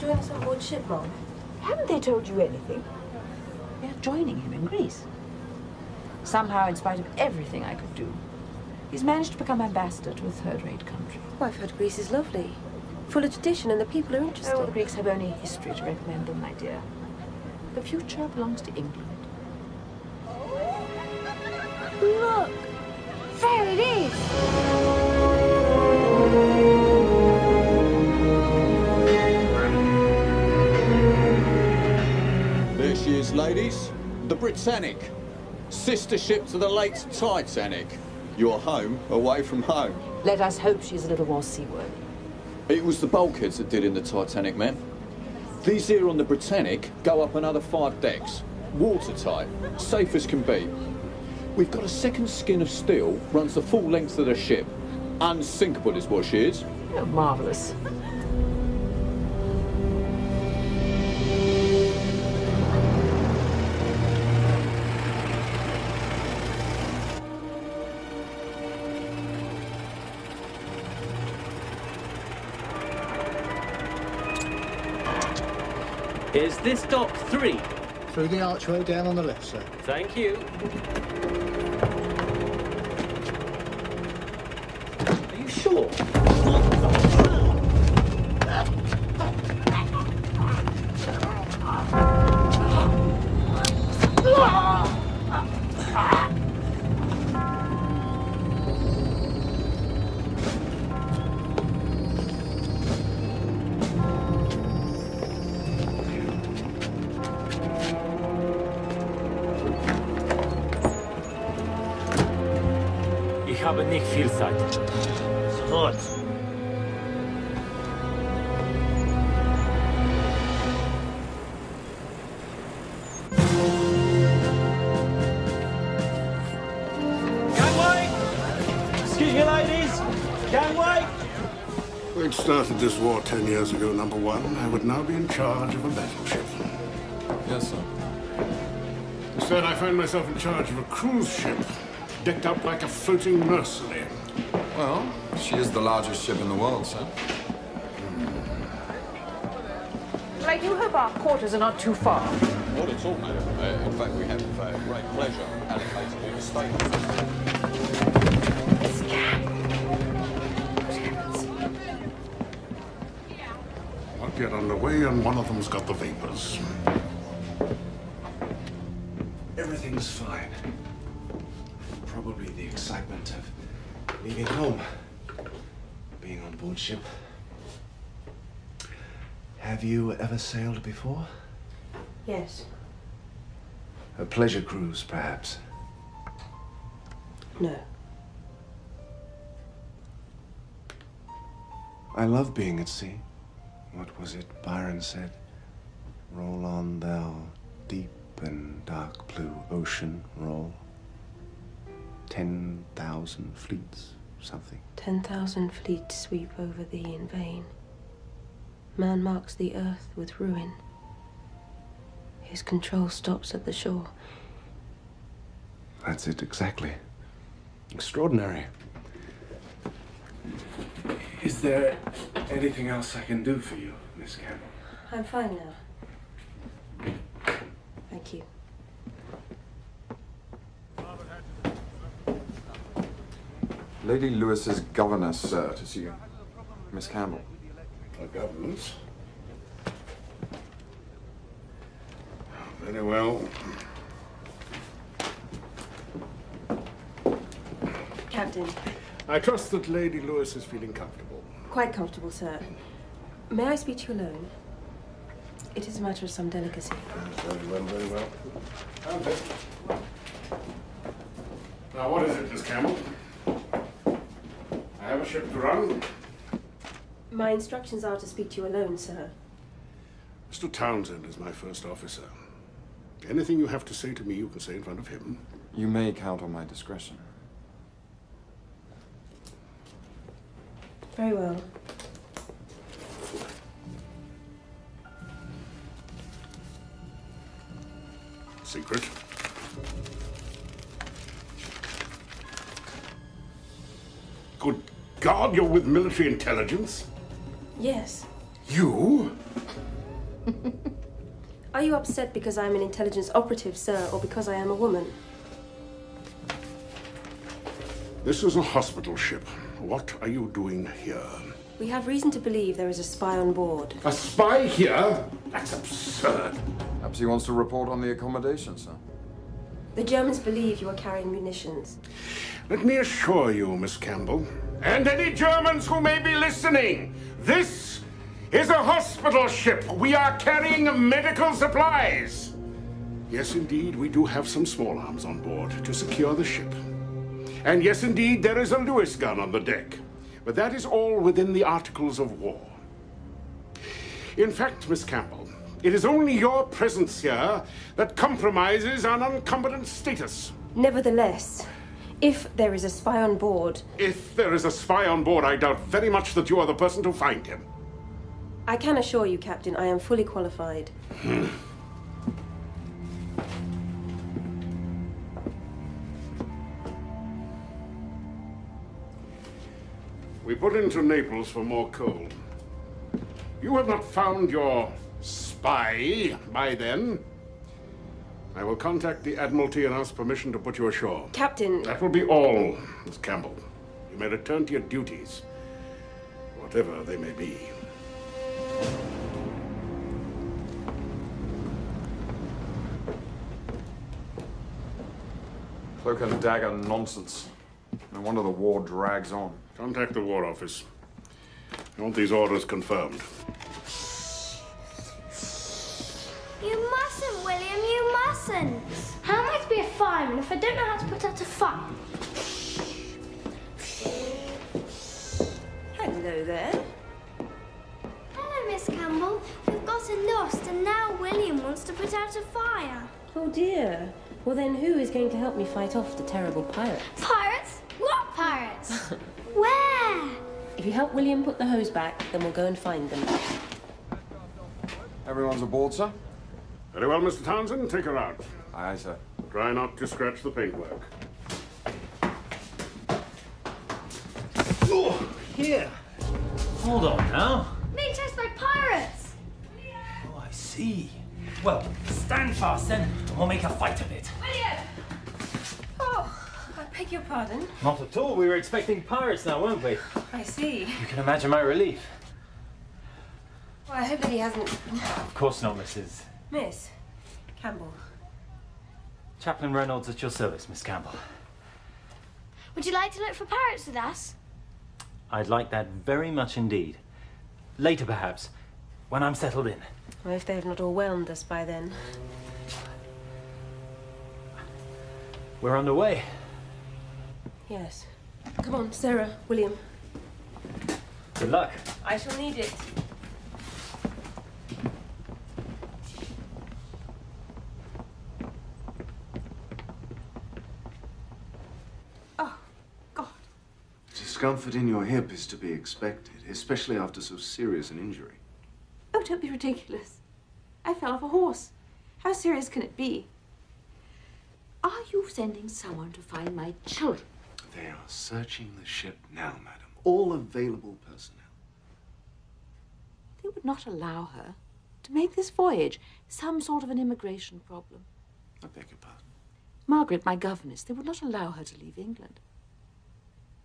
join us on board ship, Mom? Haven't they told you anything? We are joining him in Greece. Somehow, in spite of everything I could do, he's managed to become ambassador to a third-rate country. Oh, I've heard Greece is lovely. Full of tradition, and the people are interesting. Oh, the Greeks have only history to recommend them, my dear. The future belongs to England. Look! There it is! There she is, ladies. The Britannic. Sister ship to the late Titanic. You're home, away from home. Let us hope she's a little more seaworthy. It was the bulkheads that did in the Titanic, man. These here on the Britannic go up another 5 decks. Watertight, safe as can be. We've got a second skin of steel, runs the full length of the ship. Unsinkable is what she is. Oh, marvellous. Is this dock 3? Through the archway down on the left, sir. Thank you. Are you sure? Ich habe nicht viel Zeit. Sofort. Gangway! Excuse me, ladies. Gangway! We'd started this war 10 years ago, number one. I would now be in charge of a battleship. Yes, sir. Instead, I find myself in charge of a cruise ship, decked out like a floating mercenary. Well, she is the largest ship in the world, sir. Well, I do hope our quarters are not too far. Not at all, madam. In fact, we have great pleasure allocating you the state. This cab. What happens? Not yet underway, and one of them's got the vapors. Everything's fine. Probably the excitement of leaving home, being on board ship. Have you ever sailed before? Yes. A pleasure cruise, perhaps? No. I love being at sea. What was it Byron said? Roll on, thou deep and dark blue ocean, roll. 10,000 fleets, something. 10,000 fleets sweep over thee in vain. Man marks the earth with ruin. His control stops at the shore. That's it, exactly. Extraordinary. Is there anything else I can do for you, Miss Campbell? I'm fine now. Thank you. Lady Lewis's governess, sir, to see you. Miss Campbell. A governess? Very well. Captain. I trust that Lady Lewis is feeling comfortable. Quite comfortable, sir. May I speak to you alone? It is a matter of some delicacy. Very well, very well. Okay. Now, what is it, Miss Campbell? I have a ship to run. My instructions are to speak to you alone, sir. Mr. Townsend is my first officer. Anything you have to say to me, you can say in front of him. You may count on my discretion. Very well. Secret. Good God, you're with military intelligence? Yes. You? Are you upset because I'm an intelligence operative, sir, or because I am a woman? This is a hospital ship. What are you doing here? We have reason to believe there is a spy on board. A spy here? That's absurd. Perhaps he wants to report on the accommodation, sir. The Germans believe you are carrying munitions. Let me assure you, Miss Campbell, and any Germans who may be listening, this is a hospital ship. We are carrying medical supplies. Yes, indeed, we do have some small arms on board to secure the ship. And yes, indeed, there is a Lewis gun on the deck. But that is all within the Articles of War. In fact, Miss Campbell, it is only your presence here that compromises our non-combatant status. Nevertheless, if there is a spy on board... If there is a spy on board, I doubt very much that you are the person to find him. I can assure you, Captain, I am fully qualified. We put into Naples for more coal. You have not found your spy by then. I will contact the Admiralty and ask permission to put you ashore. Captain... That will be all, Miss Campbell. You may return to your duties, whatever they may be. Cloak and dagger nonsense. No wonder the war drags on. Contact the War Office. I want these orders confirmed. You mustn't, William, you mustn't. How am I to be a fireman if I don't know how to put out a fire? Hello there. Hello, Miss Campbell. We've gotten lost and now William wants to put out a fire. Oh dear. Well then, who is going to help me fight off the terrible pirates? Pirates? What pirates? Where? If you help William put the hose back, then we'll go and find them. Everyone's aboard, sir? Very well, Mr. Townsend. Take her out. Aye, sir. Try not to scratch the paintwork. Oh, here. Hold on now. Being chased by pirates. Oh, I see. Well, stand fast then, and we'll make a fight of it. William! Oh, I beg your pardon. Not at all. We were expecting pirates now, weren't we? I see. You can imagine my relief. Well, I hope that he hasn't... Of course not, Mrs. Miss Campbell. Chaplain Reynolds at your service, Miss Campbell. Would you like to look for pirates with us? I'd like that very much indeed. Later, perhaps, when I'm settled in. Well, if they have not all whelmed us by then. We're underway. Yes. Come on, Sarah, William. Good luck. I shall need it. Oh, God. Discomfort in your hip is to be expected, especially after so serious an injury. Oh, don't be ridiculous. I fell off a horse. How serious can it be? Are you sending someone to find my children? They are searching the ship now, madam. All available personnel. They would not allow her to make this voyage some sort of an immigration problem. I beg your pardon. Margaret, my governess, they would not allow her to leave England.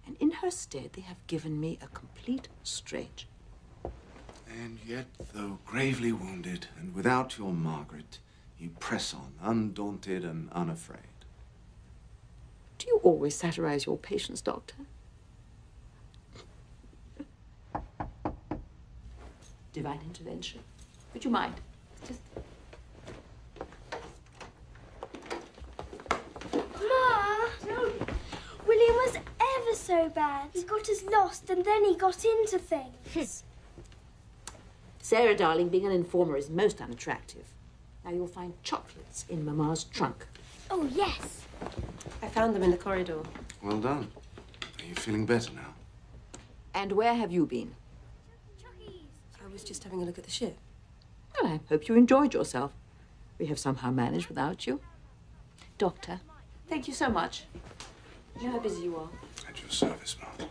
And in her stead, they have given me a complete stranger. And yet, though gravely wounded and without your Margaret, you press on, undaunted and unafraid. Do you always satirize your patients, Doctor? Divine intervention. Would you mind? Just... Ma! William was ever so bad. He got us lost and then he got into things. Sarah, darling, being an informer is most unattractive. Now you'll find chocolates in Mamma's trunk. Oh, yes. I found them in the corridor. Well done. Are you feeling better now? And where have you been? I was just having a look at the ship. Well, I hope you enjoyed yourself. We have somehow managed without you. Doctor, thank you so much. You know how busy you are. At your service, Mom.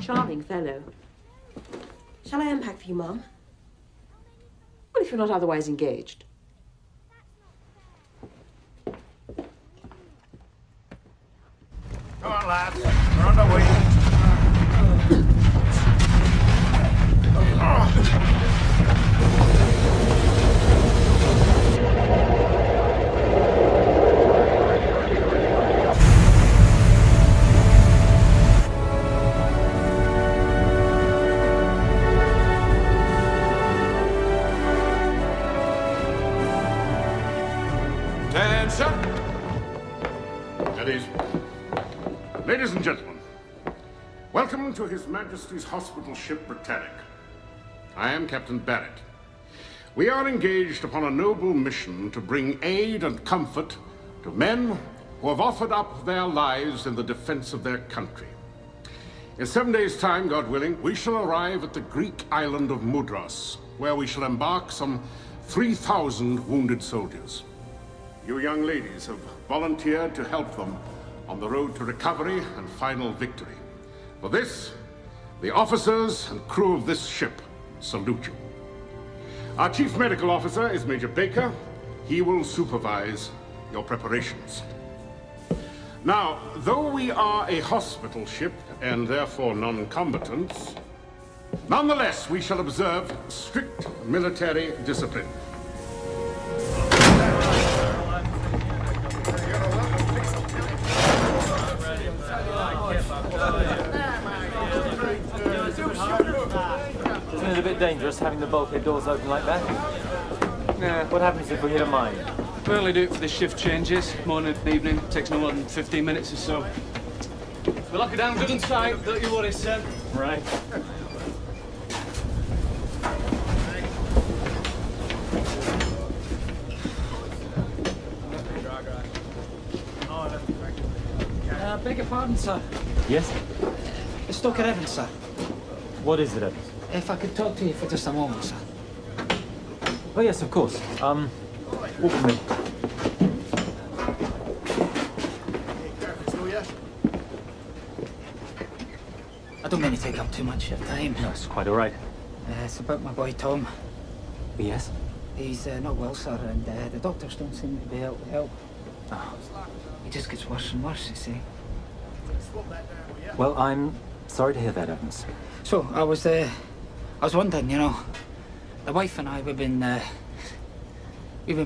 charming fellow. Shall I unpack for you, Mum? Well, if you're not otherwise engaged. Come on, lads. We're on the way. Ladies and gentlemen, welcome to His Majesty's Hospital Ship Britannic. I am Captain Barrett. We are engaged upon a noble mission to bring aid and comfort to men who have offered up their lives in the defense of their country. In 7 days' time, God willing, we shall arrive at the Greek island of Mudros, where we shall embark some 3,000 wounded soldiers. You young ladies have volunteered to help them on the road to recovery and final victory. For this, the officers and crew of this ship salute you. Our Chief Medical Officer is Major Baker. He will supervise your preparations. Now, though we are a hospital ship and therefore non-combatants, nonetheless we shall observe strict military discipline. Isn't it a bit dangerous having the bulkhead doors open like that? Yeah. What happens if we hit a mine? We only do it for the shift changes. Morning and evening. Takes no more than 15 minutes or so. We'll lock it down good and tight. Don't you worry, sir. Right. Beg your pardon, sir. Yes? It's Dr. Evans, sir. What is it, Evans? If I could talk to you for just a moment, sir. Oh, yes, of course. Walk with me. I don't mean to take up too much of your time. No, it's quite all right. It's about my boy, Tom. Yes? He's not well, sir, and the doctors don't seem to be able to help. Oh. He just gets worse and worse, you see. Well, I'm sorry to hear that, Evans. So, I was wondering, you know, the wife and I, we've been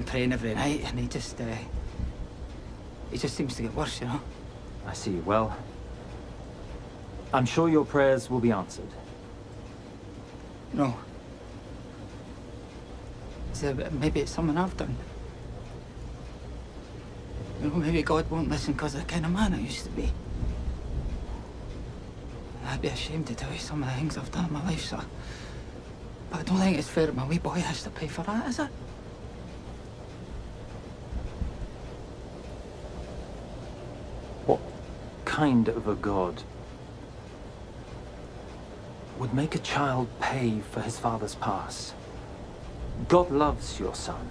praying every night, and he just seems to get worse, you know. I see. Well, I'm sure your prayers will be answered. No. Maybe it's something I've done. You know, maybe God won't listen because of the kind of man I used to be. I'd be ashamed to tell you some of the things I've done in my life, sir. But I don't think it's fair that my wee boy has to pay for that, is it? What kind of a God would make a child pay for his father's past? God loves your son.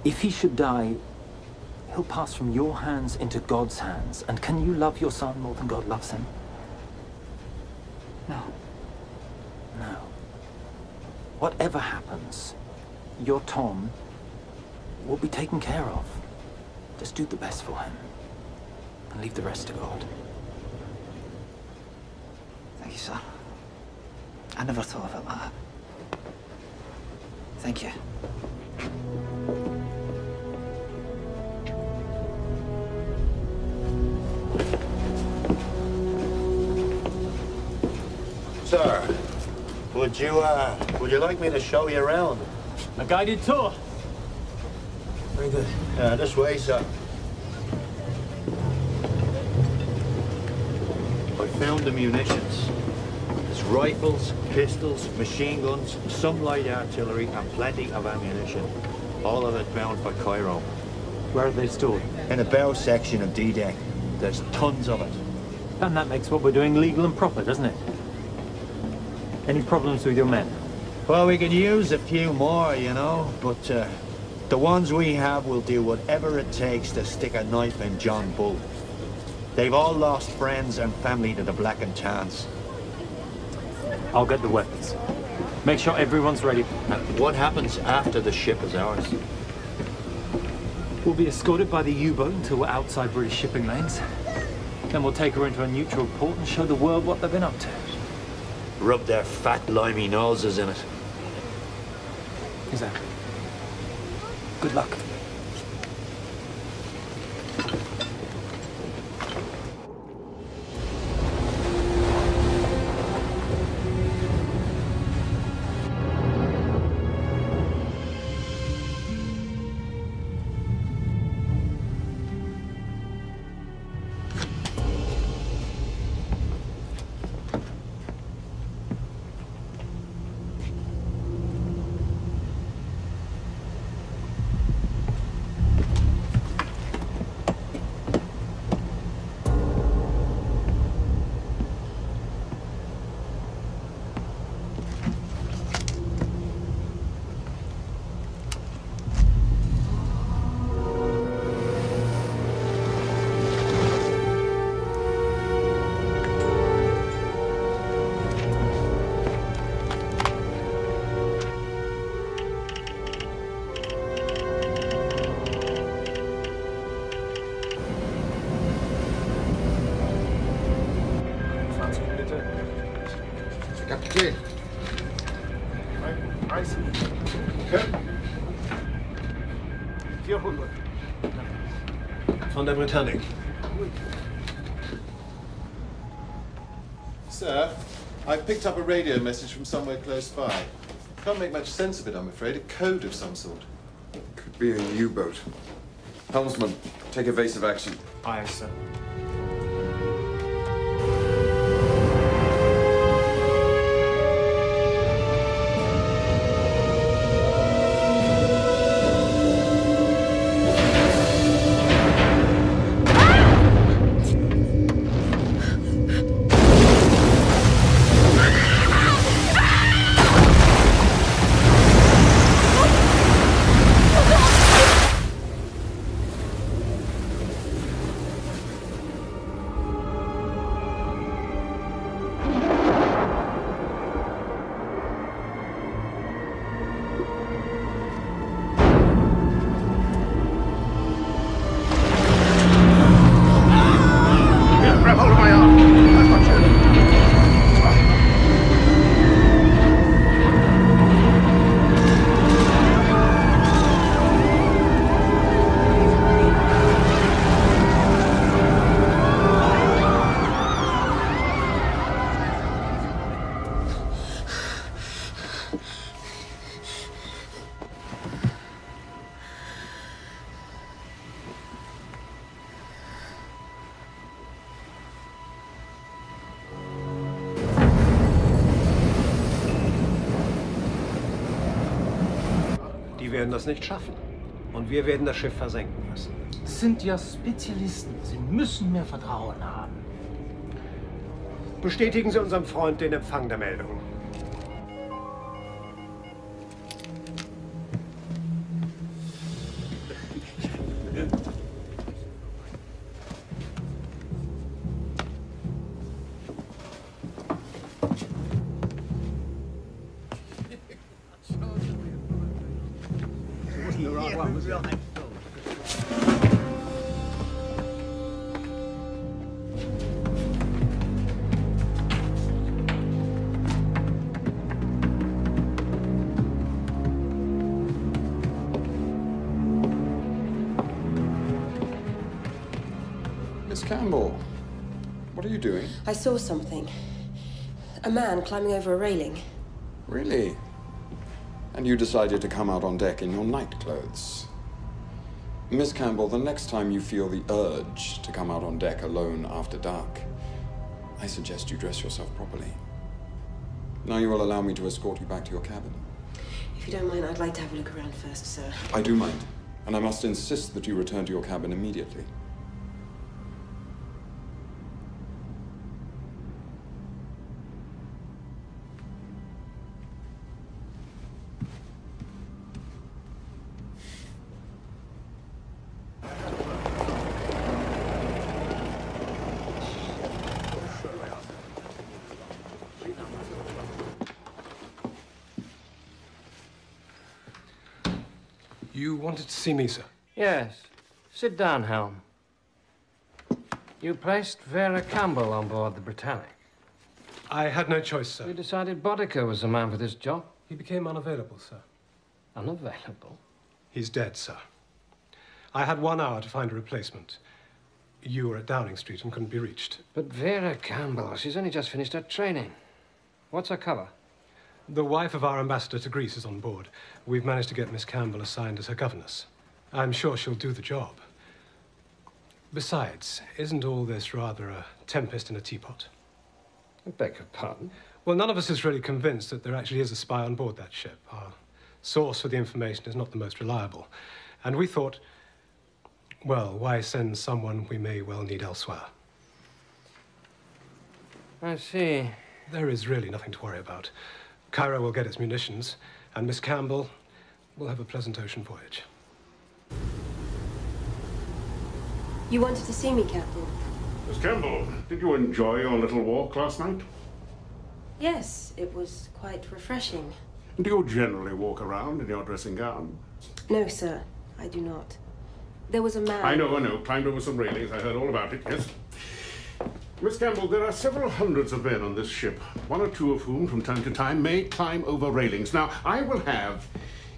If he should die, he'll pass from your hands into God's hands. And can you love your son more than God loves him? No. No. Whatever happens, your Tom will be taken care of. Just do the best for him. And leave the rest to God. Thank you, sir. I never thought of it like that. Thank you. Sir, would you like me to show you around? A guided tour. Very good. This way, sir. I found the munitions. There's rifles, pistols, machine guns, some light artillery, and plenty of ammunition. All of it bound for Cairo. Where are they stored? In the bow section of D-Deck. There's tons of it. And that makes what we're doing legal and proper, doesn't it? Any problems with your men? Well, we could use a few more, you know, but the ones we have will do whatever it takes to stick a knife in John Bull. They've all lost friends and family to the Black and Tans. I'll get the weapons. Make sure everyone's ready. And what happens after the ship is ours? We'll be escorted by the U-boat until we're outside British shipping lanes. Then we'll take her into a neutral port and show the world what they've been up to. Rub their fat, limey noses in it. Exactly. Good luck. Kapitän. Eis. 400. Von der Britannic. Sir, I picked up a radio message from somewhere close by. Can't make much sense of it, I'm afraid. A code of some sort. Could be a U-boat. Helmsman, take evasive action. Aye, sir. Die werden das nicht schaffen. Und wir werden das Schiff versenken müssen. Sind ja Spezialisten. Sie müssen mir Vertrauen haben. Bestätigen Sie unserem Freund den Empfang der Meldung. Miss Campbell, what are you doing? I saw something. A man climbing over a railing. Really? And you decided to come out on deck in your night clothes? Miss Campbell, the next time you feel the urge to come out on deck alone after dark, I suggest you dress yourself properly. Now you will allow me to escort you back to your cabin. If you don't mind, I'd like to have a look around first, sir. I do mind, and I must insist that you return to your cabin immediately. You wanted to see me, sir? Yes. Sit down, Helm. You placed Vera Campbell on board the Britannic. I had no choice, sir. You decided Boddicker was the man for this job? He became unavailable, sir. Unavailable? He's dead, sir. I had 1 hour to find a replacement. You were at Downing Street and couldn't be reached. But Vera Campbell, she's only just finished her training. What's her cover? The wife of our ambassador to Greece is on board. We've managed to get Miss Campbell assigned as her governess. I'm sure she'll do the job. Besides, isn't all this rather a tempest in a teapot? I beg your pardon? Well, none of us is really convinced that there actually is a spy on board that ship. Our source for the information is not the most reliable. And we thought, well, why send someone we may well need elsewhere? I see. There is really nothing to worry about. Cairo will get its munitions, and Miss Campbell will have a pleasant ocean voyage. You wanted to see me, Captain? Miss Campbell, did you enjoy your little walk last night? Yes, it was quite refreshing. Do you generally walk around in your dressing gown? No, sir, I do not. There was a man... I know. Climbed over some railings. I heard all about it, yes. Miss Campbell, there are several hundreds of men on this ship, 1 or 2 of whom, from time to time, may climb over railings. Now, I will have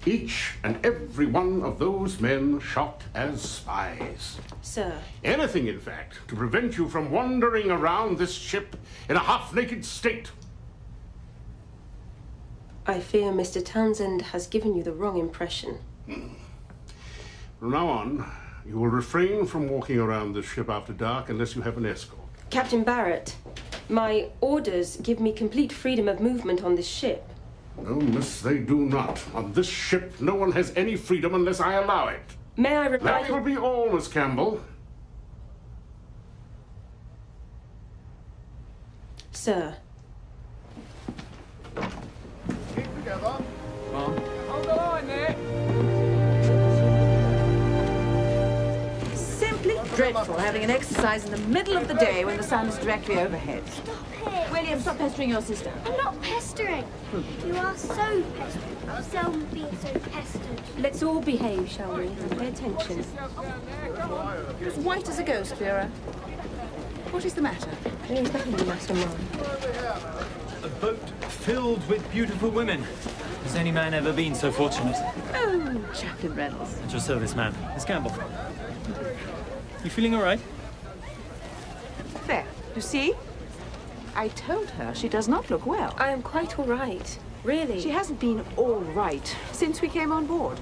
each and every one of those men shot as spies. Sir. Anything, in fact, to prevent you from wandering around this ship in a half-naked state. I fear Mr. Townsend has given you the wrong impression. From now on, you will refrain from walking around this ship after dark unless you have an escort. Captain Barrett, my orders give me complete freedom of movement on this ship. No, miss, they do not. On this ship, no one has any freedom unless I allow it. May I reply? That will be all, Miss Campbell. Sir. Keep together. Mom. Hold the line there. Simply dreadful having an exercise in the middle of the day when the sun is directly overhead. Stop it. William, stop pestering your sister. I'm not pestering. You are so pestering. I've seldom been so pestered. Let's all behave, shall we? And pay attention. You're as white as a ghost, Vera. What is the matter? There's nothing the matter, Mom. A boat filled with beautiful women. Has any man ever been so fortunate? Oh, Chaplain Reynolds. At your service, ma'am. Miss Campbell. You feeling all right? There, you see? I told her she does not look well. I am quite all right. Really? She hasn't been all right since we came on board.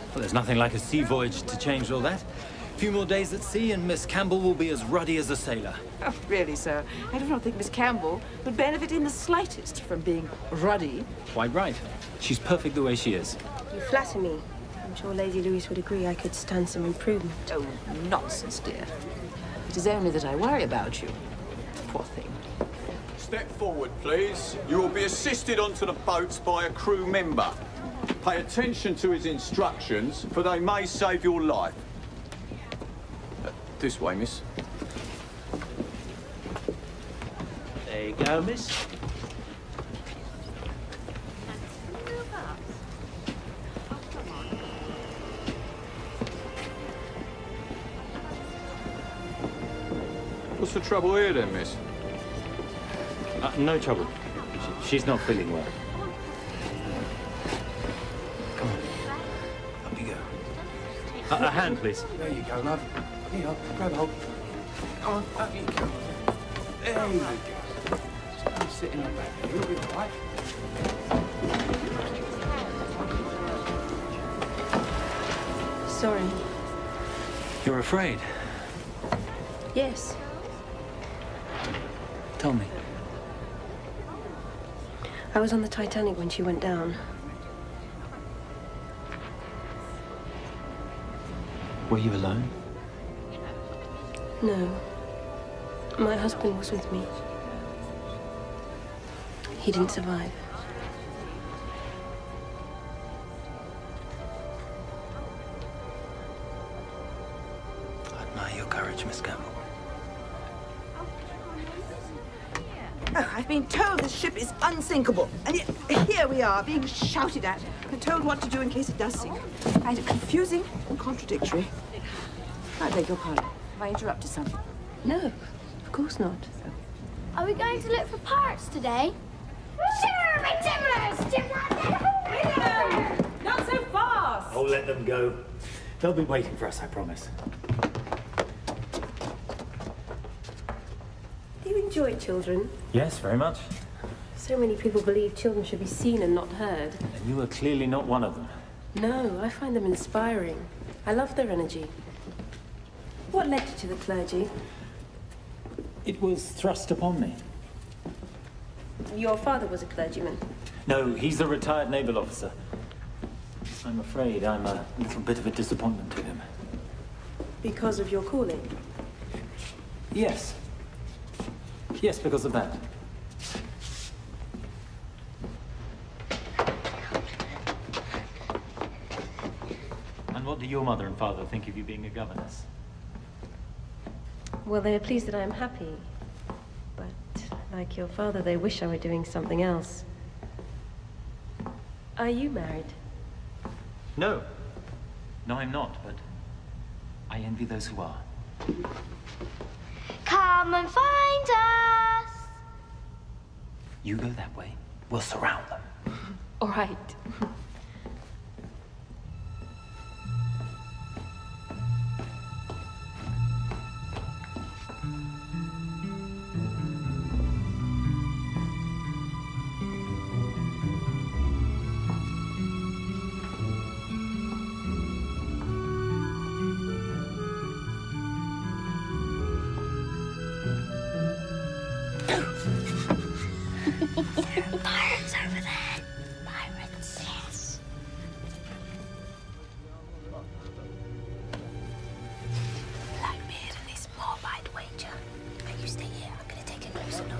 Well, there's nothing like a sea voyage to change all that. A few more days at sea and Miss Campbell will be as ruddy as a sailor. Oh, really, sir? I do not think Miss Campbell would benefit in the slightest from being ruddy. Quite right. She's perfect the way she is. You flatter me. I'm sure Lady Louise would agree I could stand some improvement. Oh, nonsense, dear. It is only that I worry about you. Poor thing. Step forward, please. You will be assisted onto the boats by a crew member. Pay attention to his instructions, for they may save your life. This way, miss. There you go, miss. What's the trouble here, then, miss? No trouble. She's not feeling well. Come on. Up you go. A hand, please. There you go, love. Here, grab hold. Come on, up you go. There you go. Just sit in the back. You'll be all right. Sorry. You're afraid? Yes. Tell me. I was on the Titanic when she went down. Were you alone? No. My husband was with me. He didn't survive. I admire your courage, Miss Campbell. Oh, I've been told the ship is unsinkable. And yet, here we are, being shouted at and told what to do in case it does sink. Either confusing or contradictory. I beg your pardon. Have I interrupted something? No, of course not. Are we going to look for pirates today? Not so fast! Oh, let them go. They'll be waiting for us, I promise. Do you enjoy children? Yes, very much. So many people believe children should be seen and not heard. And you are clearly not one of them. No, I find them inspiring. I love their energy. What led you to the clergy? It was thrust upon me. Your father was a clergyman. No, he's a retired naval officer. I'm afraid I'm a little bit of a disappointment to him. Because of your calling? Yes. Yes, because of that. And what do your mother and father think of you being a governess? Well, they are pleased that I am happy. But, like your father, they wish I were doing something else. Are you married? No. No, I'm not, but I envy those who are. Come and find us! You go that way, we'll surround them. All right. Pirates over there. Pirates, yes. Blackbeard and his morbide wager. Now you stay here. I'm going to take a closer look.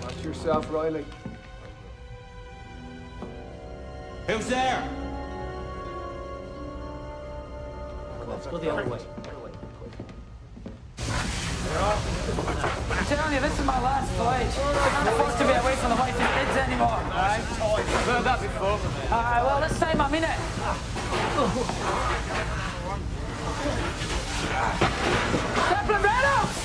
Watch yourself, Riley. Who's there? Let's go the other way. I'm telling you, this is my last flight. I can't afford to be away from the wife and kids anymore. Alright? I've heard that before. Alright, well, this time I'm in it. Zeppelin Reynolds!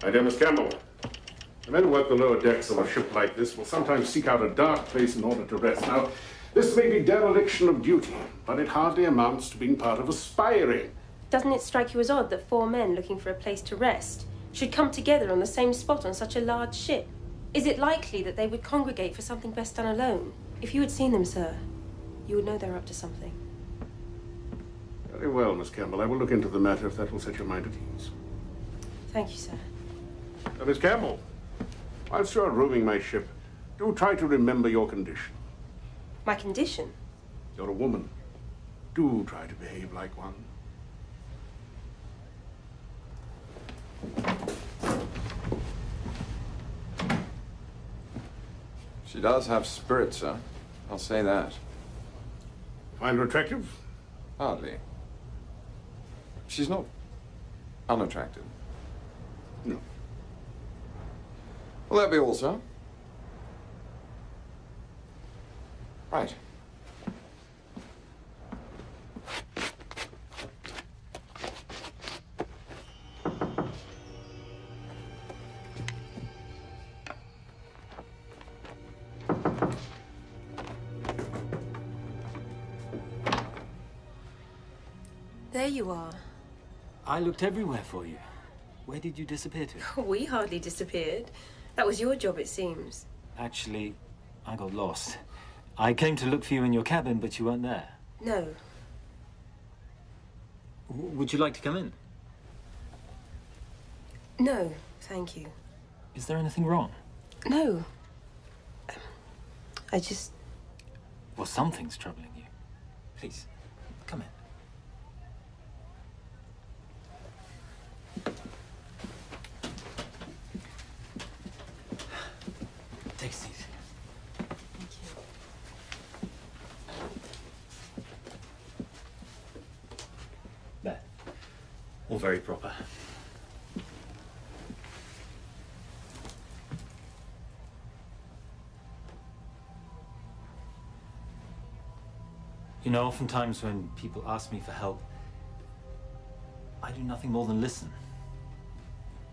My dear Miss Campbell, the men who work the lower decks of a ship like this will sometimes seek out a dark place in order to rest. Now, this may be dereliction of duty, but it hardly amounts to being part of a spy ring. Doesn't it strike you as odd that 4 men looking for a place to rest should come together on the same spot on such a large ship? Is it likely that they would congregate for something best done alone? If you had seen them, sir, you would know they're up to something. Very well, Miss Campbell. I will look into the matter if that will set your mind at ease. Thank you, sir. Miss Campbell, whilst you're roaming my ship, do try to remember your condition. My condition? You're a woman. Do try to behave like one. She does have spirit, sir. I'll say that. Find her attractive? Hardly. She's not unattractive. No. Will that be all, sir? Right. There you are. I looked everywhere for you. Where did you disappear to? We hardly disappeared. That was your job, it seems. Actually, I got lost. I came to look for you in your cabin, but you weren't there. No. Would you like to come in? No, thank you. Is there anything wrong? No. I just... Well, something's troubling you. Please, come in. Take a seat. Thank you. There. All very proper. You know, oftentimes when people ask me for help, I do nothing more than listen.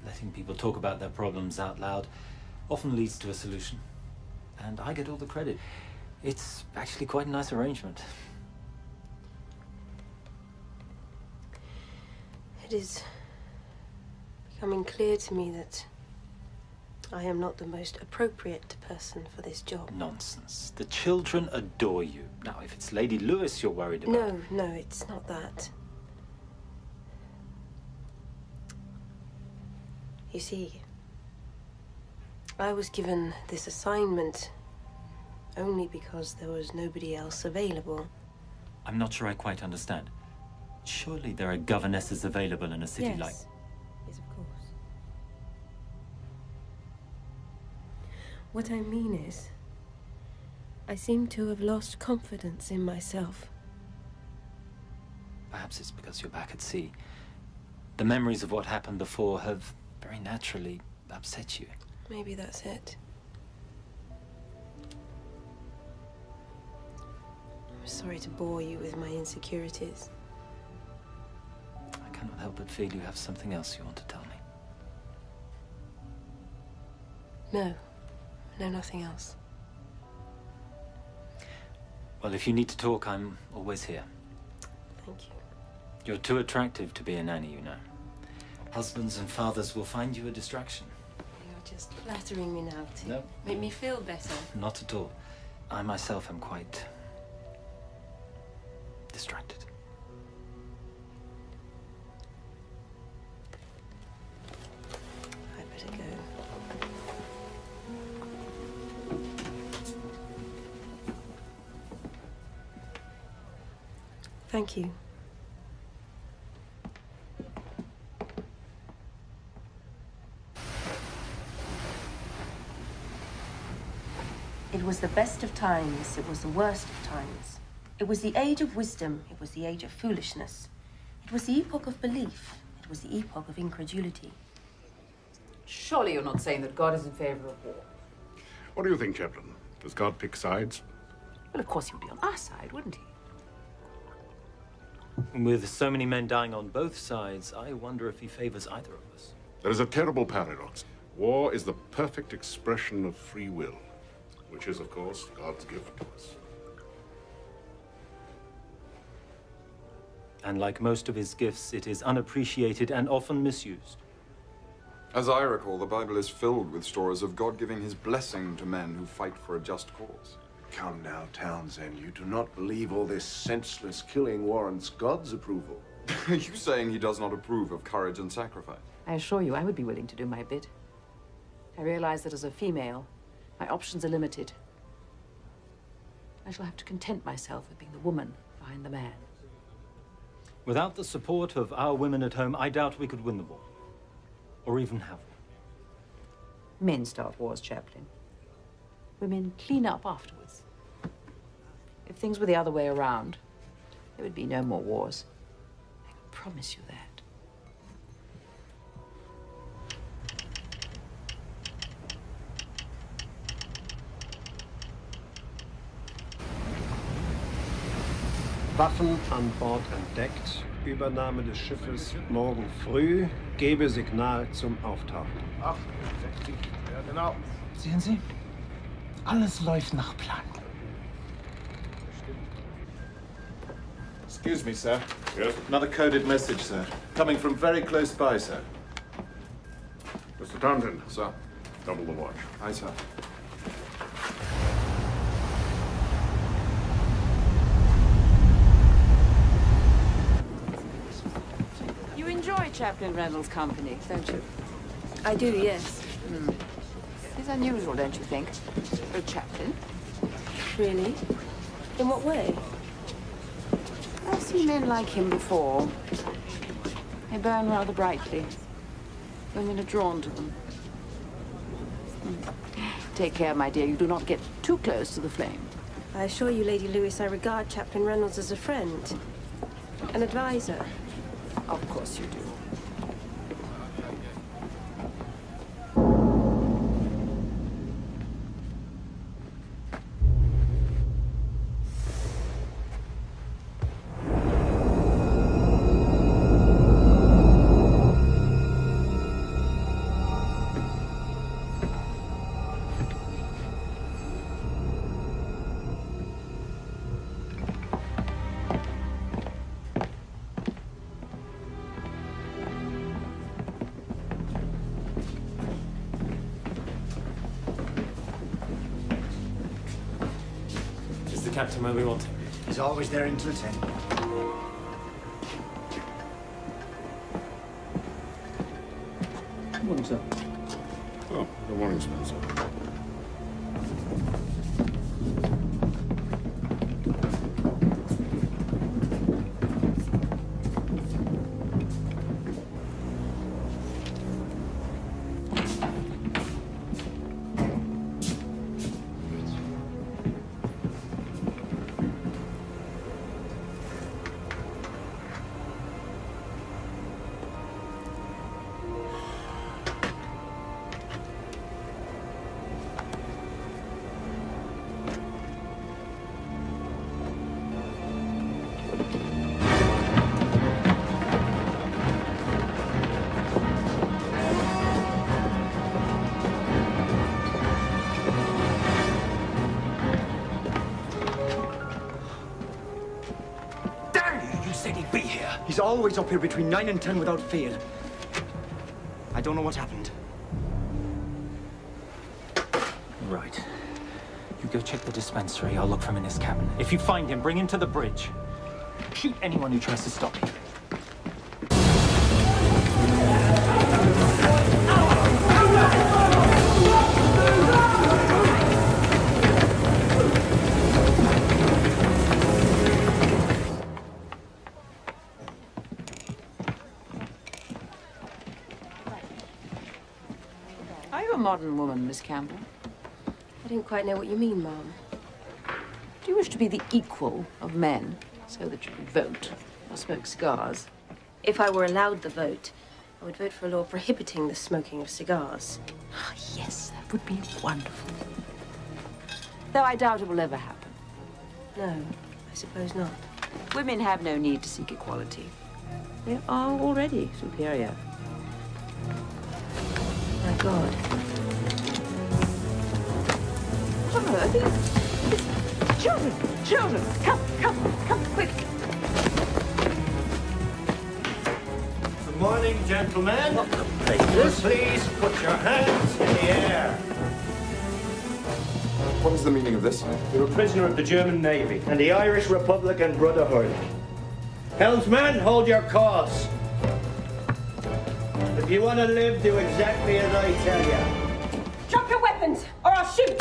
Letting people talk about their problems out loud often leads to a solution. And I get all the credit. It's actually quite a nice arrangement. It is becoming clear to me that I am not the most appropriate person for this job. Nonsense. The children adore you. Now, if it's Lady Lewis you're worried about... No, it's not that. You see, I was given this assignment only because there was nobody else available. I'm not sure I quite understand. Surely there are governesses available in a city like... Yes, of course. What I mean is, I seem to have lost confidence in myself. Perhaps it's because you're back at sea. The memories of what happened before have very naturally upset you. Maybe that's it. I'm sorry to bore you with my insecurities. I cannot help but feel you have something else you want to tell me. No, nothing else. Well, if you need to talk, I'm always here. Thank you. You're too attractive to be a nanny, you know. Husbands and fathers will find you a distraction. You're just flattering me now to No. make me feel better. Not at all. I myself am quite distracted. I better go. Thank you. It was the best of times, it was the worst of times. It was the age of wisdom, it was the age of foolishness. It was the epoch of belief, it was the epoch of incredulity. Surely you're not saying that God is in favor of war. What do you think, Chaplain? Does God pick sides? Well, of course he would be on our side, wouldn't he? And with so many men dying on both sides, I wonder if he favors either of us. There is a terrible paradox. War is the perfect expression of free will, which is, of course, God's gift to us. And like most of his gifts, it is unappreciated and often misused. As I recall, the Bible is filled with stories of God giving his blessing to men who fight for a just cause. Come now, Townsend, you do not believe all this senseless killing warrants God's approval. Are you saying he does not approve of courage and sacrifice? I assure you, I would be willing to do my bit. I realize that as a female, my options are limited. I shall have to content myself with being the woman behind the man. Without the support of our women at home, I doubt we could win the war. Or even have one. Men start wars, Chaplain. Women clean up afterwards. If things were the other way around, there would be no more wars. I can promise you that. Waffen an Bord entdeckt. Übernahme des Schiffes morgen früh. Gebe Signal zum Auftauchen. 68. Ja, genau. Sehen Sie? Alles läuft nach Plan. Excuse me, sir. Yes? Another coded message, sir. Coming from very close by, sir. Mr. Townsend. Sir. Double the watch. Aye, sir. You enjoy Chaplain Reynolds' company, don't you? I do, yes. It's unusual, don't you think, for a chaplain? Really? In what way? I've seen men like him before. They burn rather brightly. Women are drawn to them. Take care, my dear, you do not get too close to the flame. I assure you, Lady Lewis, I regard Chaplain Reynolds as a friend. An advisor. Of course you do. Captain, where we want him. He's always there until 10. Good morning, sir. Oh, good morning, Spencer. He's always up here between 9 and 10 without fail. I don't know what happened. Right. You go check the dispensary. I'll look for him in his cabin. If you find him, bring him to the bridge. Shoot anyone who tries to stop you. Modern woman, Miss Campbell. I don't quite know what you mean, Ma'am. Do you wish to be the equal of men so that you can vote or smoke cigars? If I were allowed the vote, I would vote for a law prohibiting the smoking of cigars. Oh, yes, that would be wonderful. Though I doubt it will ever happen. No, I suppose not. Women have no need to seek equality. They are already superior. My God. Children, come, quick. Good morning, gentlemen. Please put your hands in the air. What is the meaning of this? You're a prisoner of the German Navy and the Irish Republican Brotherhood. Helmsman, hold your cause. If you want to live, do exactly as I tell you. weapons, or I'll shoot!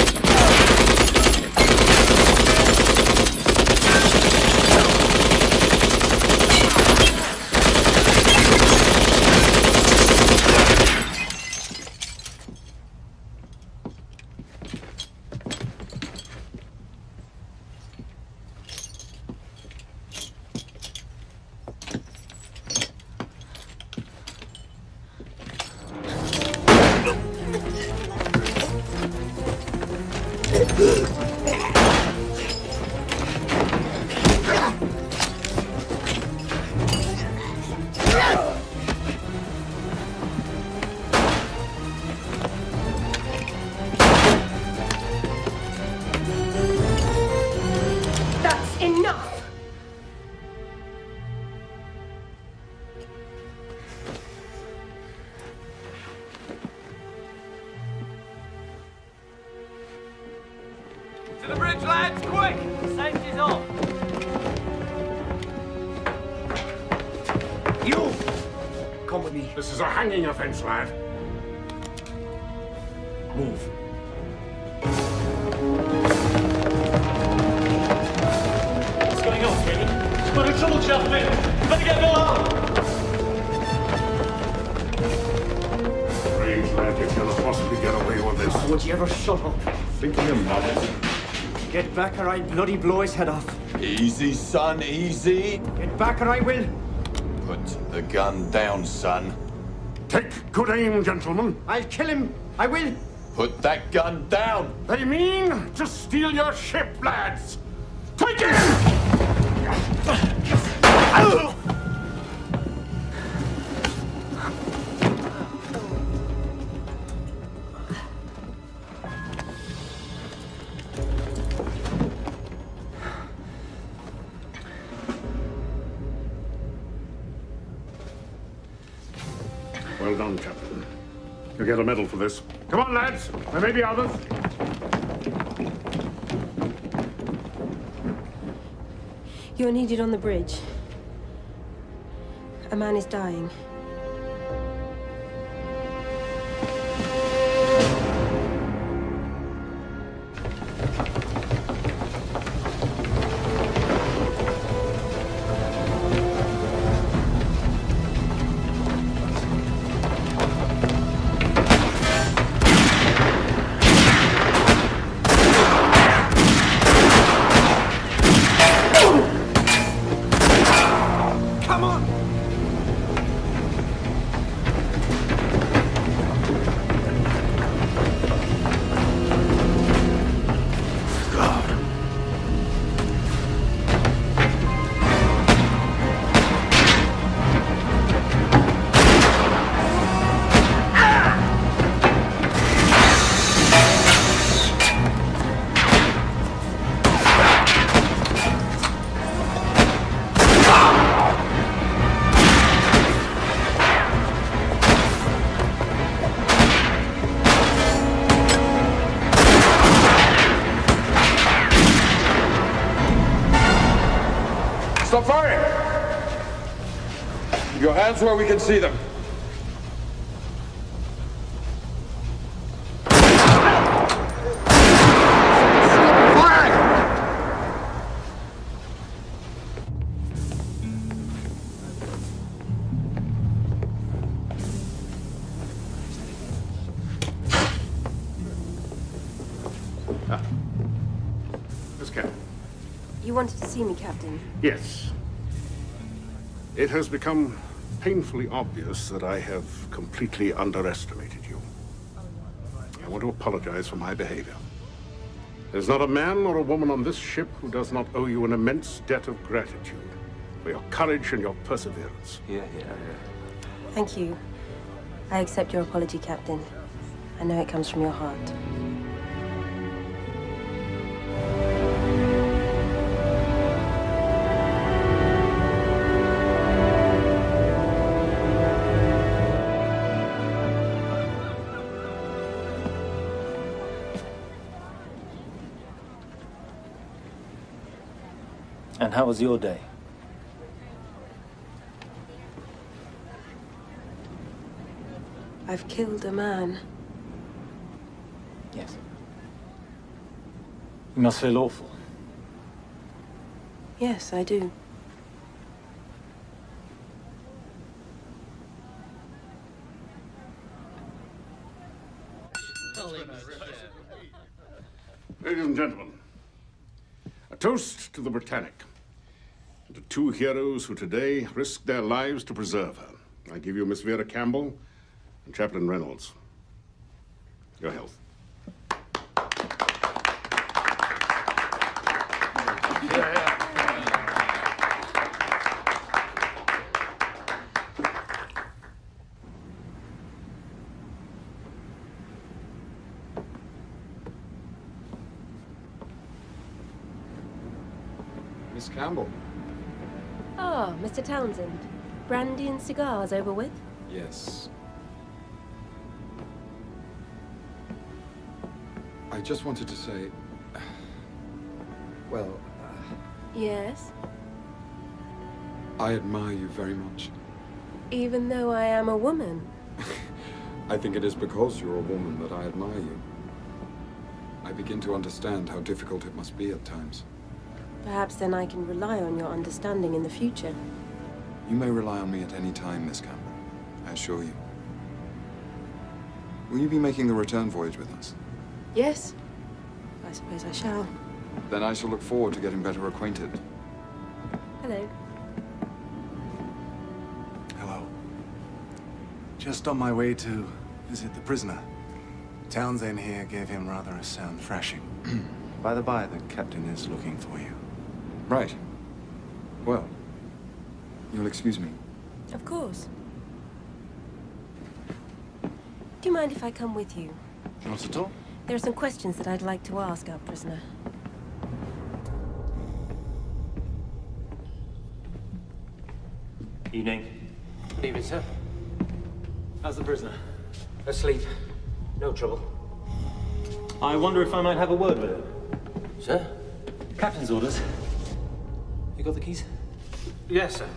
That's enough! To the bridge, lads, quick! Safety's off. You! Come with me. This is a hanging offense, lad. Move. What's going on, Stephen? We're in trouble, Chaplain. You better get Bill on. Strange, lad, you cannot possibly get away with this. Would you ever shut up? Think of your manners. Get back or I bloody blow his head off. Easy, son, easy. Get back or I will. Put the gun down, son. Take good aim, gentlemen. I'll kill him. I will. Put that gun down. They mean to steal your ship, lads. Take it! Well done, Captain. You'll get a medal for this. Come on, lads. There may be others. You're needed on the bridge. A man is dying. Stop firing! Your hands where we can see them. Miss Captain. You wanted to see me, Captain? Yes. It has become painfully obvious that I have completely underestimated you. I want to apologize for my behavior. There's not a man or a woman on this ship who does not owe you an immense debt of gratitude for your courage and your perseverance. Yeah. Thank you. I accept your apology, Captain. I know it comes from your heart. And how was your day? I've killed a man. Yes. You must feel awful. Yes, I do. Ladies and gentlemen, a toast to the Britannic, and to two heroes who today risked their lives to preserve her. I give you Miss Vera Campbell and Chaplain Reynolds. Your health. Miss Campbell. Ah, Mr. Townsend. Brandy and cigars over with? Yes. I just wanted to say... Well, Yes? I admire you very much. Even though I am a woman? I think it is because you're a woman that I admire you. I begin to understand how difficult it must be at times. Perhaps then I can rely on your understanding in the future. You may rely on me at any time, Miss Campbell. I assure you. Will you be making the return voyage with us? Yes? I suppose I shall. Then I shall look forward to getting better acquainted. Hello. Hello. Just on my way to visit the prisoner. Townsend here gave him rather a sound thrashing. By the by, the captain is looking for you. Right. Well, you'll excuse me. Of course. Do you mind if I come with you? Not at all. There are some questions that I'd like to ask our prisoner. Evening. Evening, sir. How's the prisoner? Asleep. No trouble. I wonder if I might have a word with him. Sir? Captain's orders. You got the keys? Yes, sir.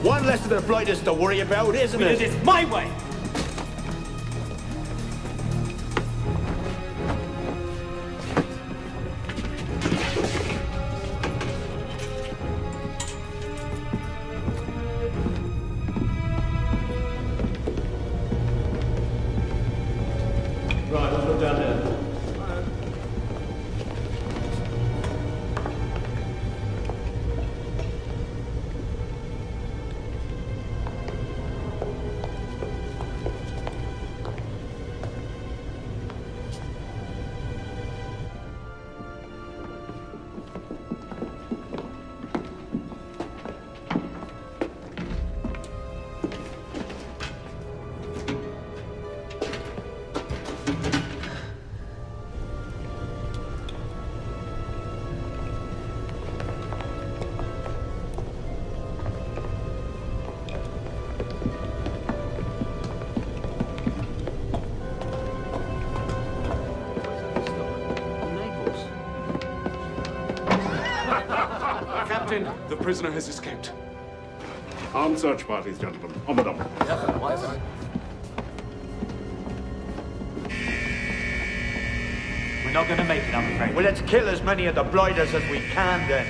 One less of the blighters to worry about, isn't it? Because it's my way! Right, let's look down there. Captain, the prisoner has escaped. Armed search parties, gentlemen. On the double. We're not going to make it, I'm afraid. Well, let's kill as many of the blighters as we can, then.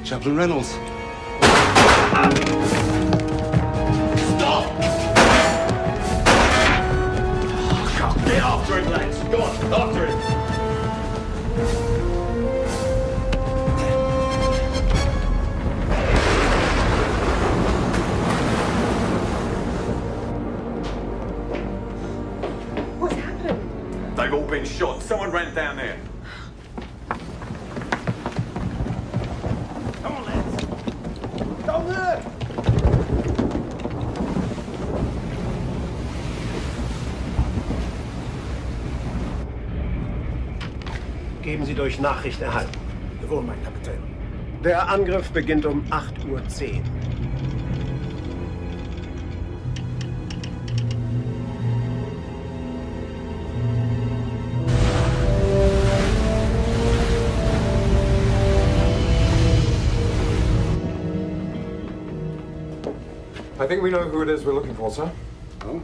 Chaplain Reynolds. Stop! Get after him, lads. Go on, after him. What's happened? They've all been shot. Someone ran down there. Sie durch Nachricht erhalten. Jawohl, mein Kapitän. Der Angriff beginnt um 8:10 Uhr. I think we know who it is we're looking for, sir. Oh?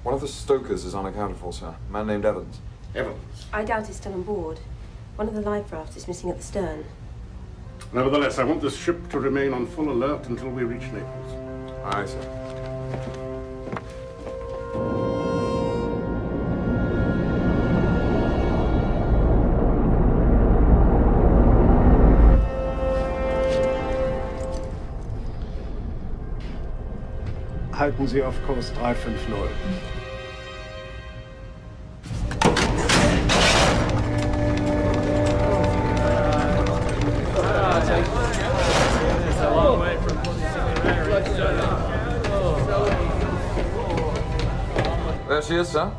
One of the stokers is unaccounted for, sir. A man named Evans. Evans? I doubt he's still on board. One of the life rafts is missing at the stern. Nevertheless, I want this ship to remain on full alert until we reach Naples. Aye, sir. Halten Sie auf Kurs 350. There she is, sir.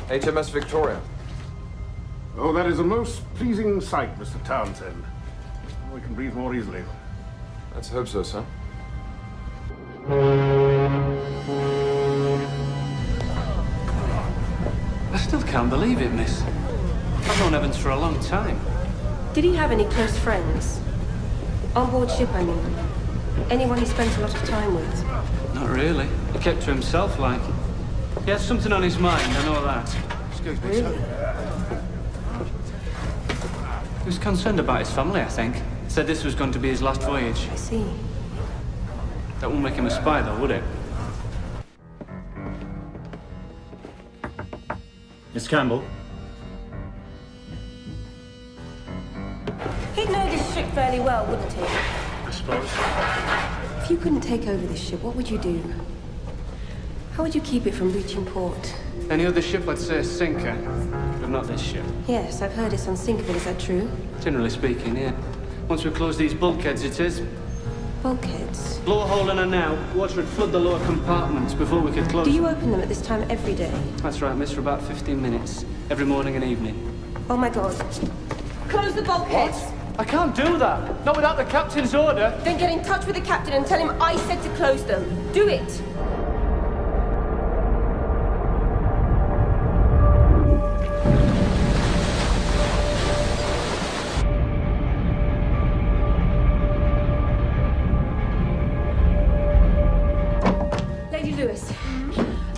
HMS Victoria. Oh, that is a most pleasing sight, Mr. Townsend. We can breathe more easily. Let's hope so, sir. I still can't believe it, miss. I've known Evans for a long time. Did he have any close friends? On board ship, I mean. Anyone he spent a lot of time with? Not really. He kept to himself, like. He has something on his mind, I know that. Excuse me, sir. He was concerned about his family, I think. Said this was going to be his last voyage. I see. That won't make him a spy, though, would it? Miss Campbell? He'd know this ship fairly well, wouldn't he? I suppose. If you couldn't take over this ship, what would you do? How would you keep it from reaching port? Any other ship, I'd say a sinker, but not this ship. Yes, I've heard it's unsinkable. Is that true? Generally speaking, yeah. Once we close these bulkheads, it is. Bulkheads? Blow a hole in her now, water would flood the lower compartments before we could close. Do you open them at this time every day? That's right, miss, for about 15 minutes. Every morning and evening. Oh my God. Close the bulkheads! I can't do that. Not without the captain's order. Then get in touch with the captain and tell him I said to close them. Do it!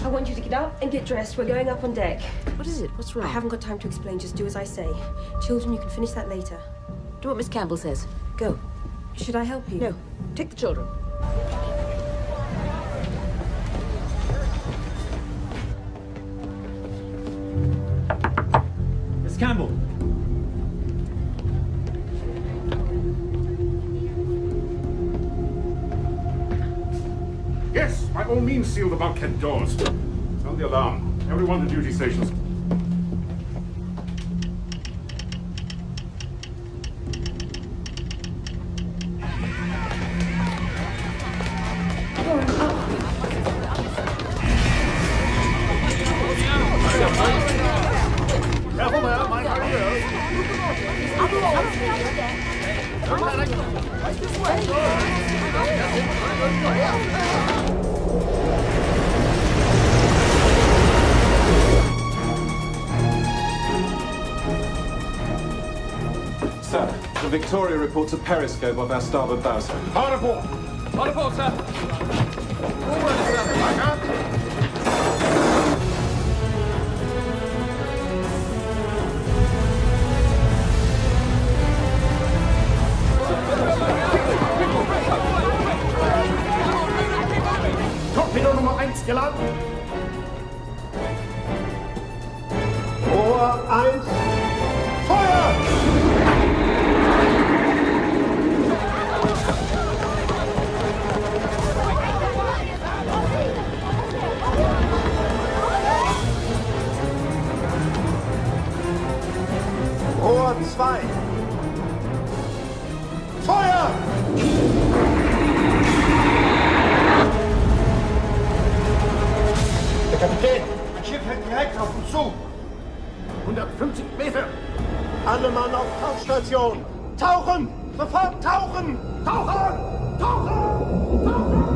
I want you to get up and get dressed. We're going up on deck. What is it? What's wrong? I haven't got time to explain. Just do as I say. Children, you can finish that later. Do what Miss Campbell says. Go. Should I help you? No. Take the children. Miss Campbell! Yes, by all means, seal the bulkhead doors. Sound the alarm. Everyone to duty stations. Careful there, mind where he goes. Don't panic. Right this way. Sir, the Victoria reports a periscope off our starboard bow, sir. Hard aboard! Hard aboard, sir! Forward, sir. Back up. Torpedo Nummer 1 geladen. Rohr 1. Feuer! Rohr 2. Feuer! Der Kapitän, ein Schiff hält direkt auf uns zu. 150 Meter. Alle Mann auf Tauchstation! Tauchen! Sofort tauchen! Tauchen! Tauchen! Tauchen!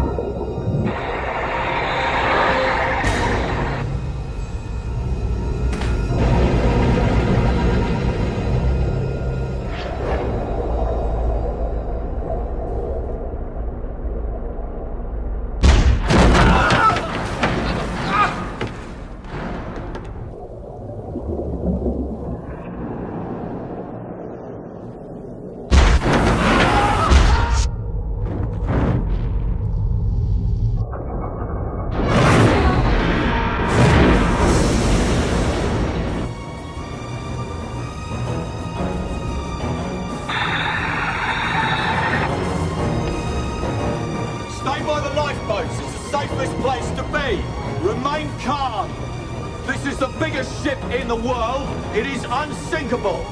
In the world, it is unsinkable.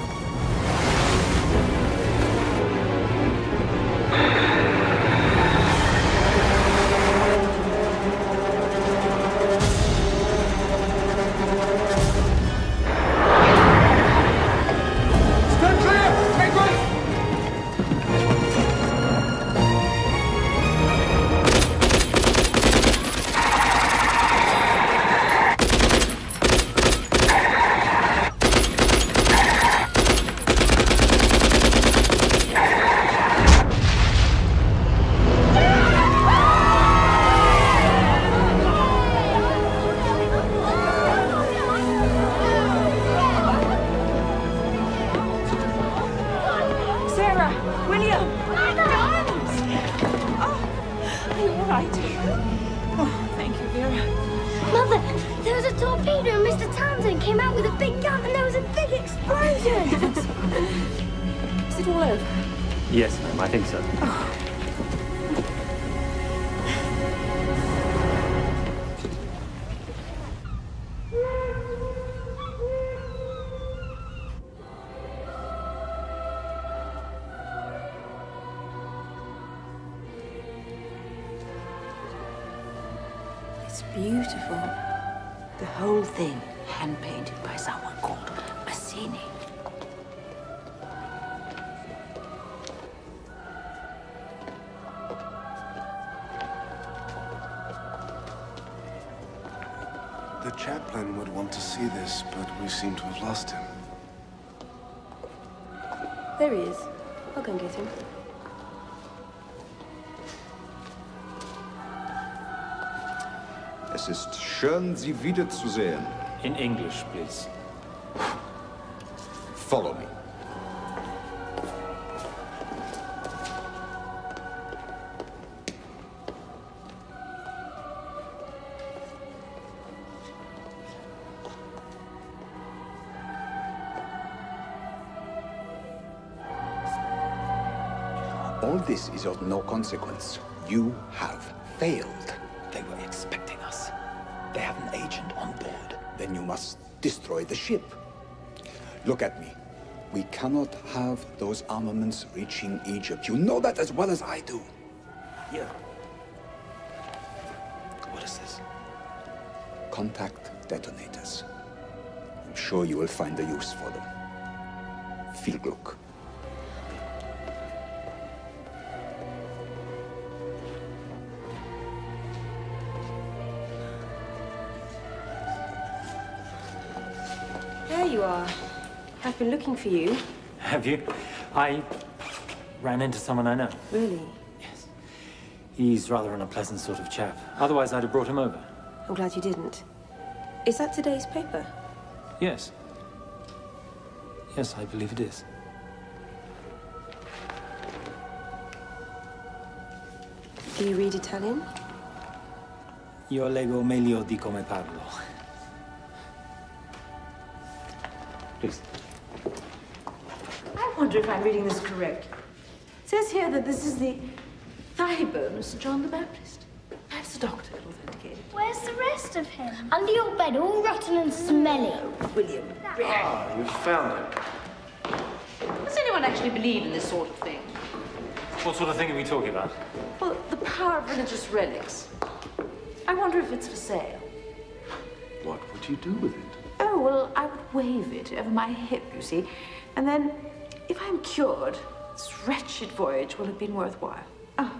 Yes, ma'am, I think so. It's beautiful. The whole thing hand-painted by someone called Massini. The chaplain would want to see this, but we seem to have lost him. There he is. I'll go and get him. Es ist schön, Sie wiederzusehen. In English, please. Follow me. All this is of no consequence. You have failed. They were expecting us. They have an agent on board. Then you must destroy the ship. Look at me. We cannot have those armaments reaching Egypt. You know that as well as I do. Here. What is this? Contact detonators. I'm sure you will find a use for them. Viel Glück. There you are. I've been looking for you. Have you? I ran into someone I know. Really? Yes. He's rather an unpleasant sort of chap. Otherwise, I'd have brought him over. I'm glad you didn't. Is that today's paper? Yes. Yes, I believe it is. Do you read Italian? Io leggo meglio di come parlo. Please. I wonder if I'm reading this correct. It says here that this is the thigh bone of St. John the Baptist. Perhaps the doctor could authenticate it. Where's the rest of him? Under your bed, all rotten and smelly. William. Ah, you found it. Does anyone actually believe in this sort of thing? What sort of thing are we talking about? Well, the power of religious relics. I wonder if it's for sale. What would you do with it? Oh, well, I would wave it over my hip, you see, And then, if I'm cured, this wretched voyage will have been worthwhile. Oh,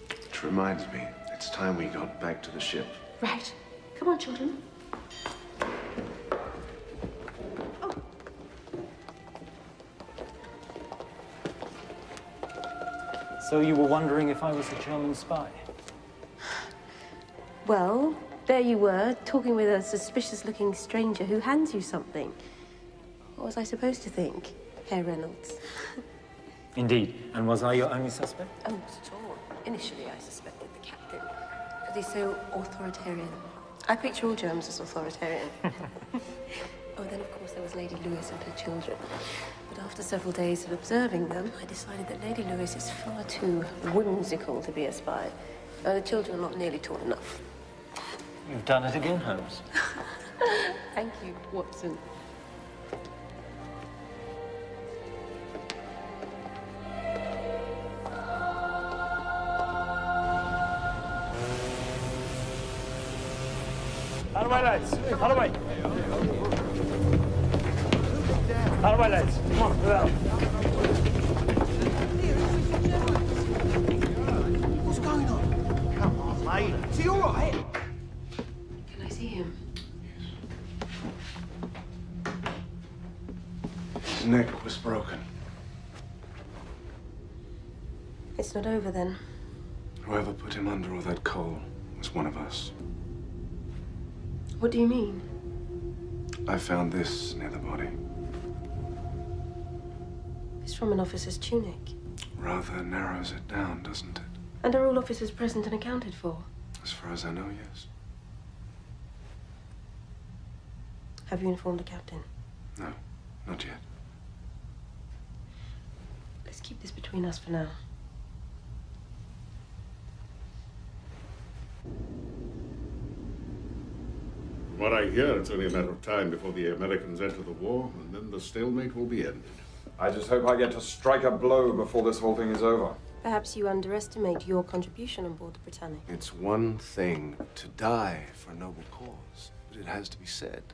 Which reminds me, it's time we got back to the ship. right. Come on, children. So you were wondering if I was a German spy? Well, there you were, talking with a suspicious-looking stranger who hands you something. What was I supposed to think, Herr Reynolds? Indeed. And was I your only suspect? Oh, not at all. Initially, I suspected the captain, because he's so authoritarian. I picture all Germans as authoritarian. Oh, then, of course, there was Lady Lewis and her children. But after several days of observing them, I decided that Lady Lewis is far too whimsical to be a spy. The children are not nearly tall enough. You've done it again, Holmes. Thank you, Watson. Out of my lights. Out of my... Out of my lights. Come on, move out. What's going on? Come on, mate. Is he all right? Can I see him? His neck was broken. It's not over, then. Whoever put him under all that coal was one of us. What do you mean? I found this near the body. It's from an officer's tunic. Rather narrows it down, doesn't it? And are all officers present and accounted for? As far as I know, yes. Have you informed the captain? No, not yet. Let's keep this between us for now. From what I hear, it's only a matter of time before the Americans enter the war, and then the stalemate will be ended. I just hope I get to strike a blow before this whole thing is over. Perhaps you underestimate your contribution on board the Britannic. It's one thing to die for a noble cause, but it has to be said.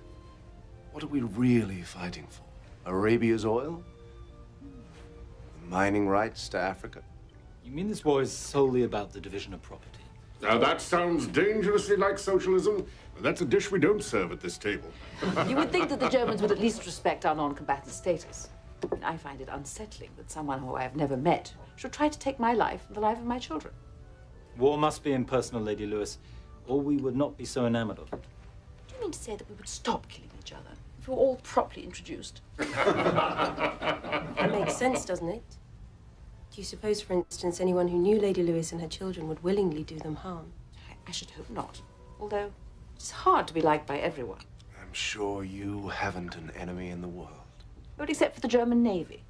What are we really fighting for? Arabia's oil? The mining rights to Africa? You mean this war is solely about the division of property? Now that sounds dangerously like socialism, but that's a dish we don't serve at this table. You would think that the Germans would at least respect our non-combatant status. And I find it unsettling that someone who I have never met should try to take my life and the life of my children. War must be impersonal, Lady Lewis, or we would not be so enamored of it. Do you mean to say that we would stop killing each other if we were all properly introduced? That makes sense, doesn't it? Do you suppose, for instance, anyone who knew Lady Lewis and her children would willingly do them harm? I should hope not. Although, it's hard to be liked by everyone. I'm sure you haven't an enemy in the world. But except for the German Navy.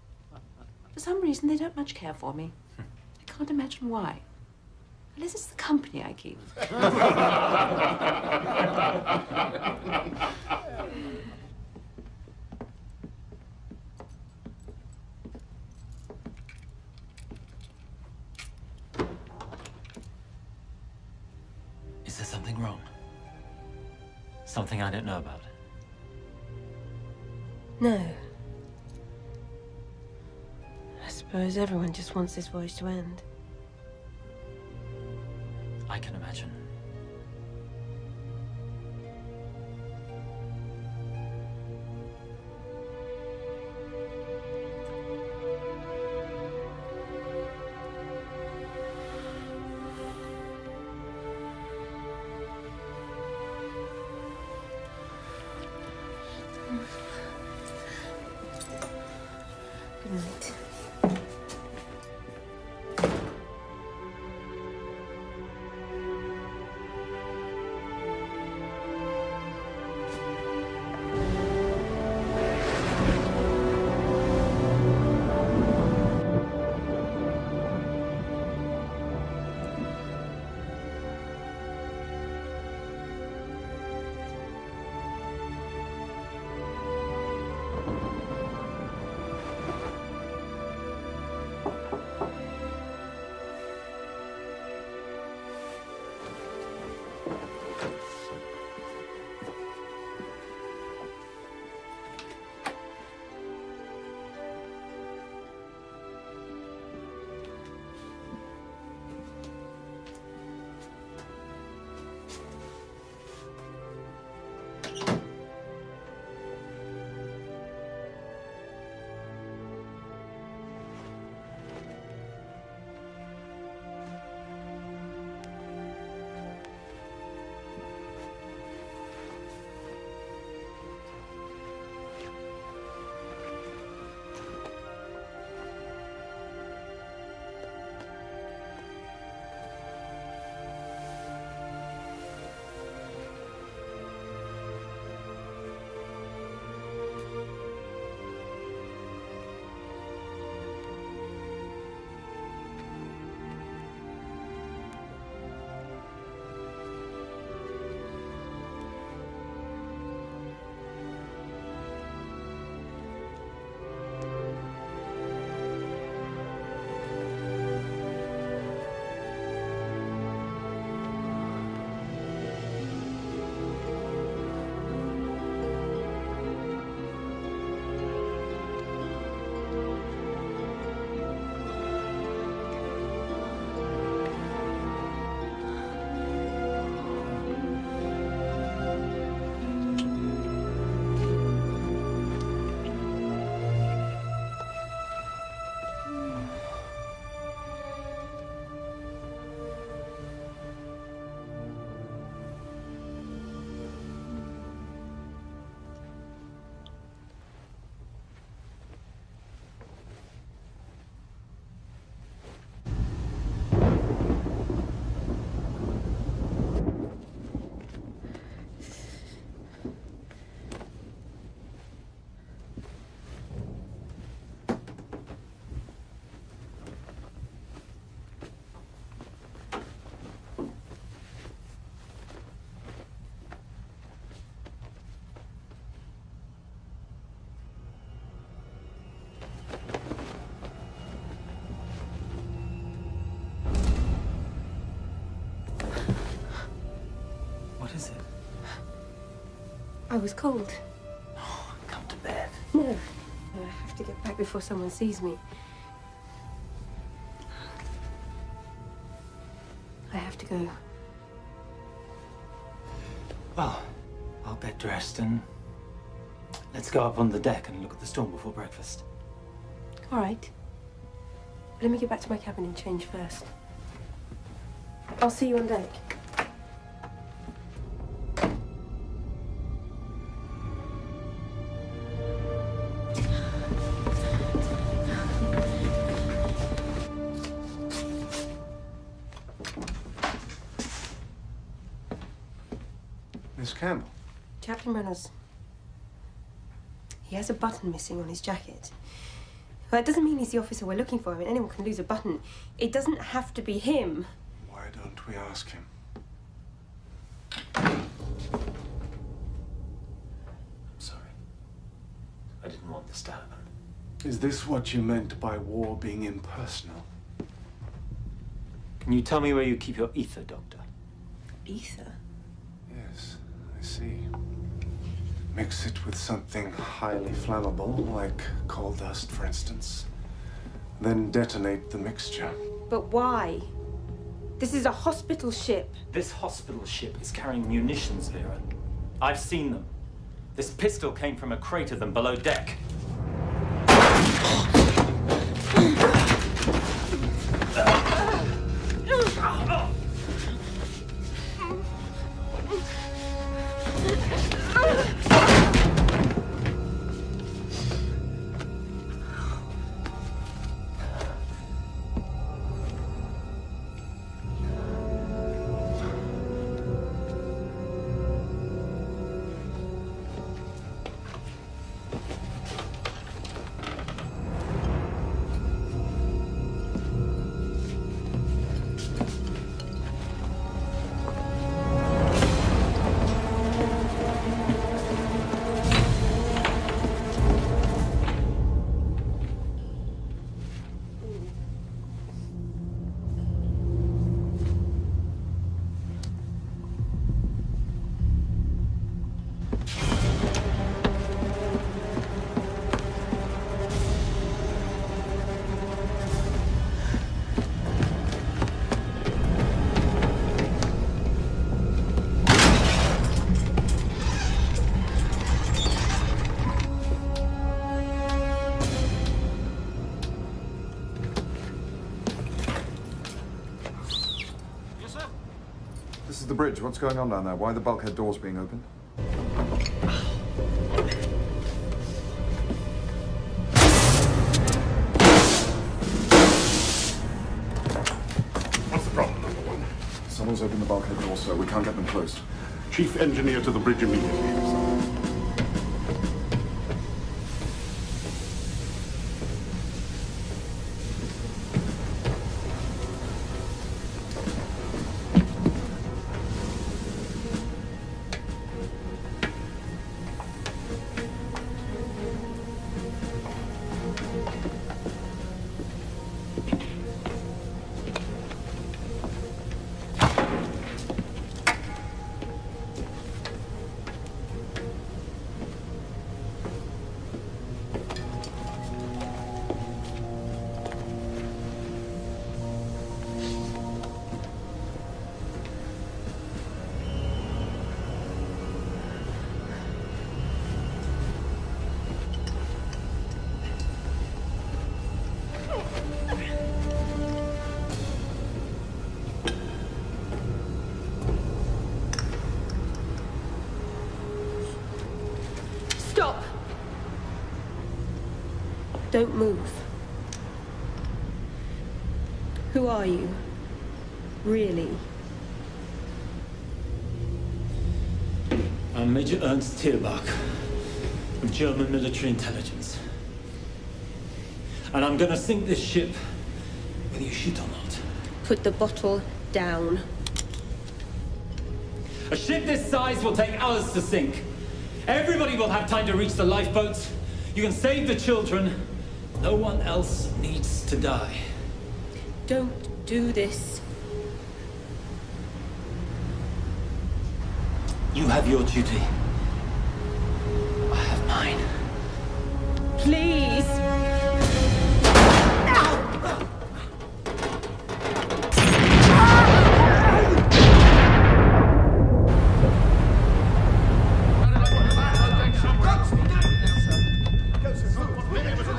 For some reason, they don't much care for me. I can't imagine why. Unless it's the company I keep. Is there something wrong? Something I don't know about? No. I suppose everyone just wants this voyage to end. I can imagine. Good night. was cold. Come to bed. No. No, I have to get back before someone sees me. I have to go. Well, I'll get dressed and let's go up on the deck and look at the storm before breakfast. All right. Let me get back to my cabin and change first. I'll see you on deck. Miss Campbell. Chaplain Reynolds. He has a button missing on his jacket. Well, that doesn't mean he's the officer we're looking for. I mean, anyone can lose a button. It doesn't have to be him. Why don't we ask him? I'm sorry. I didn't want this to happen. Is this what you meant by war being impersonal? Can you tell me where you keep your ether, Doctor? Ether? Yes, I see. Mix it with something highly flammable, like coal dust, for instance. Then detonate the mixture. But why? This is a hospital ship. This hospital ship is carrying munitions, Vera. I've seen them. This pistol came from a crate of them below deck. This is the bridge. What's going on down there? Why are the bulkhead doors being opened? What's the problem, number one? Someone's opened the bulkhead doors, sir. We can't get them closed. Chief engineer to the bridge immediately. Stop! Don't move. Who are you? Really? I'm Major Ernst Tierbach of German military intelligence. And I'm gonna sink this ship, whether you shoot or not. Put the bottle down. A ship this size will take hours to sink. Everybody will have time to reach the lifeboats. You can save the children. No one else needs to die. Don't do this. You have your duty. fine. Please.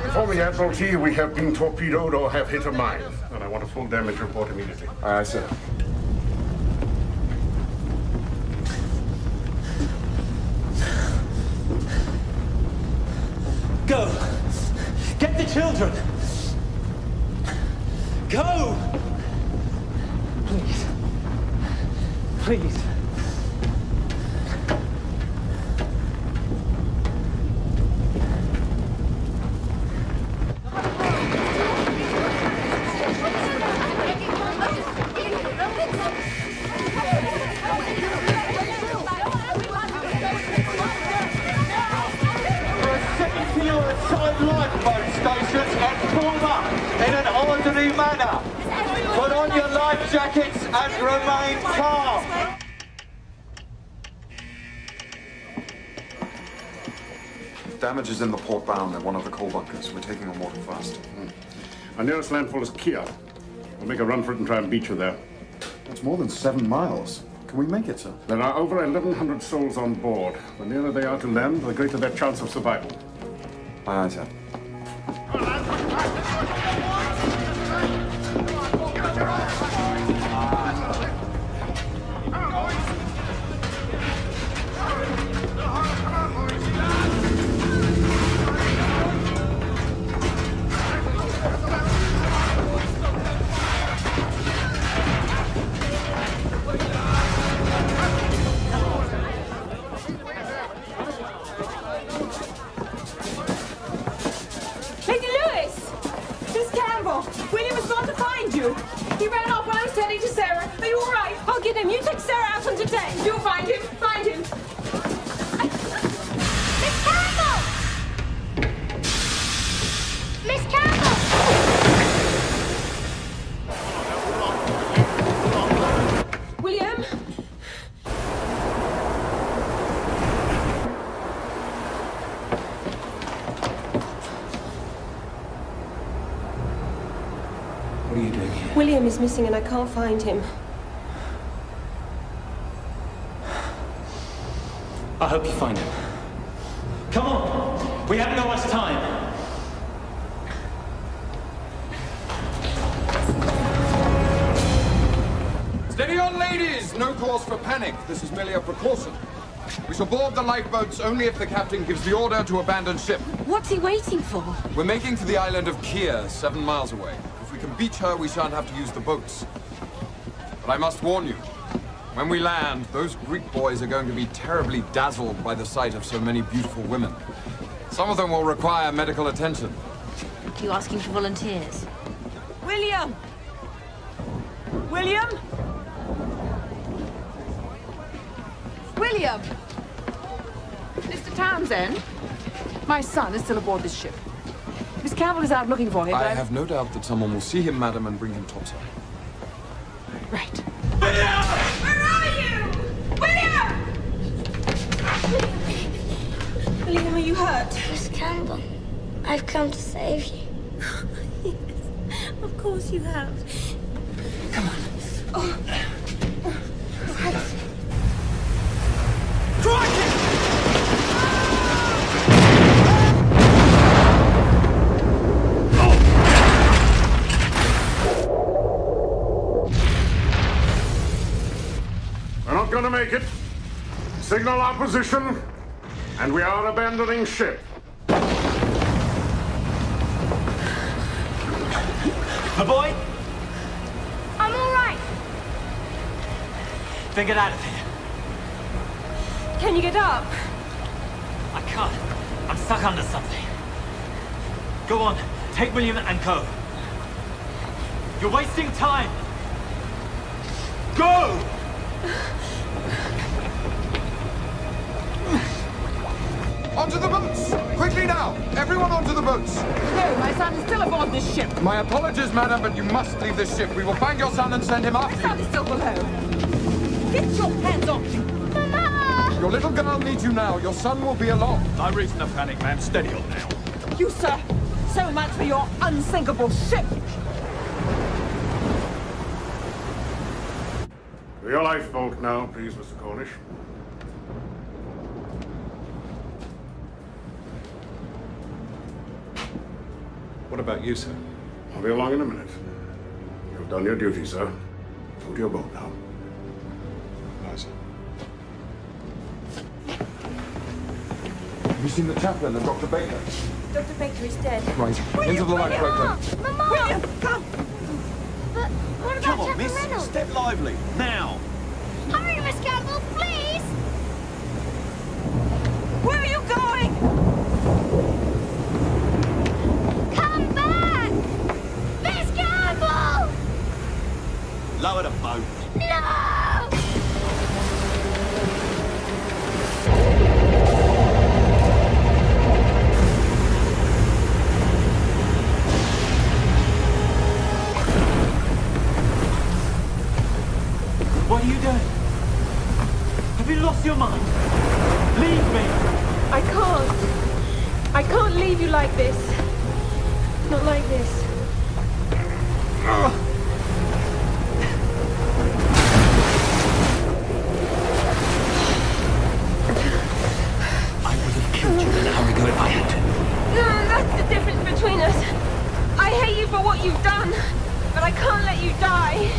Informing Admiralty, we have been torpedoed or have hit a mine, and I want a full damage report immediately. Aye, sir. Go! Get the children! Go! Please. Please. Lifeboat stations and pull up in an orderly manner. Put on your life jackets and remain calm. Damage is in the port bow at one of the coal bunkers. We're taking on water fast. Our nearest landfall is Kea. We'll make a run for it and try and beat you there. That's more than 7 miles. Can we make it, sir? There are over 1,100 souls on board. The nearer they are to land, the greater their chance of survival. Aye, sir. He ran off when I was tending to Sarah. Are you all right? I'll get him. You take Sarah out on deck. You'll find him. Find him. Miss Campbell! Miss Campbell! William? What are you doing here? William is missing and I can't find him. I hope you find him. Come on! We haven't got much time. Steady on, ladies! No cause for panic. This is merely a precaution. We shall board the lifeboats only if the captain gives the order to abandon ship. What's he waiting for? We're making for the island of Kea, 7 miles away. If we can beach her, we shan't have to use the boats. But I must warn you, when we land, those Greek boys are going to be terribly dazzled by the sight of so many beautiful women. Some of them will require medical attention. Are you asking for volunteers? William! William? William! Mr. Townsend? My son is still aboard this ship. Miss Campbell is out looking for him. I have no doubt that someone will see him, madam, and bring him topside. Right. William! Where are you? William! William, are you hurt? Miss Campbell, I've come to save you. Yes, of course you have. Come on. Oh. We're not going to make it. Signal our position, and we are abandoning ship. The boy? I'm all right. Then get out of here. Can you get up? I can't. I'm stuck under something. Go on, take William and go. You're wasting time. Go! Onto the boats! Quickly now! Everyone onto the boats! No, my son is still aboard this ship. My apologies, madam, but you must leave this ship. We will find your son and send him after you. My son is still below. Get your hands off me. Mama! Your little girl needs you now. Your son will be along. No reason to panic, ma'am. Steady on now. You, sir, so much for your unsinkable ship. For your lifeboat now, please, Mr. Cornish. What about you, sir? I'll be along in a minute. You've done your duty, sir. Go to your boat now. Aye, sir. Have you seen the chaplain and Dr. Baker? Dr. Baker is dead. Right. Into the lifeboat then. Mama! William, come! But what about Come on, Jack miss. and Reynolds? Step lively. Now. Hurry, Miss Campbell, please! Where are you going? Come back! Miss Campbell! Lower the boat. No! What are you doing? Have you lost your mind? Leave me! I can't. I can't leave you like this. Not like this. I would have killed you an hour ago if I had to. That's the difference between us. I hate you for what you've done, but I can't let you die.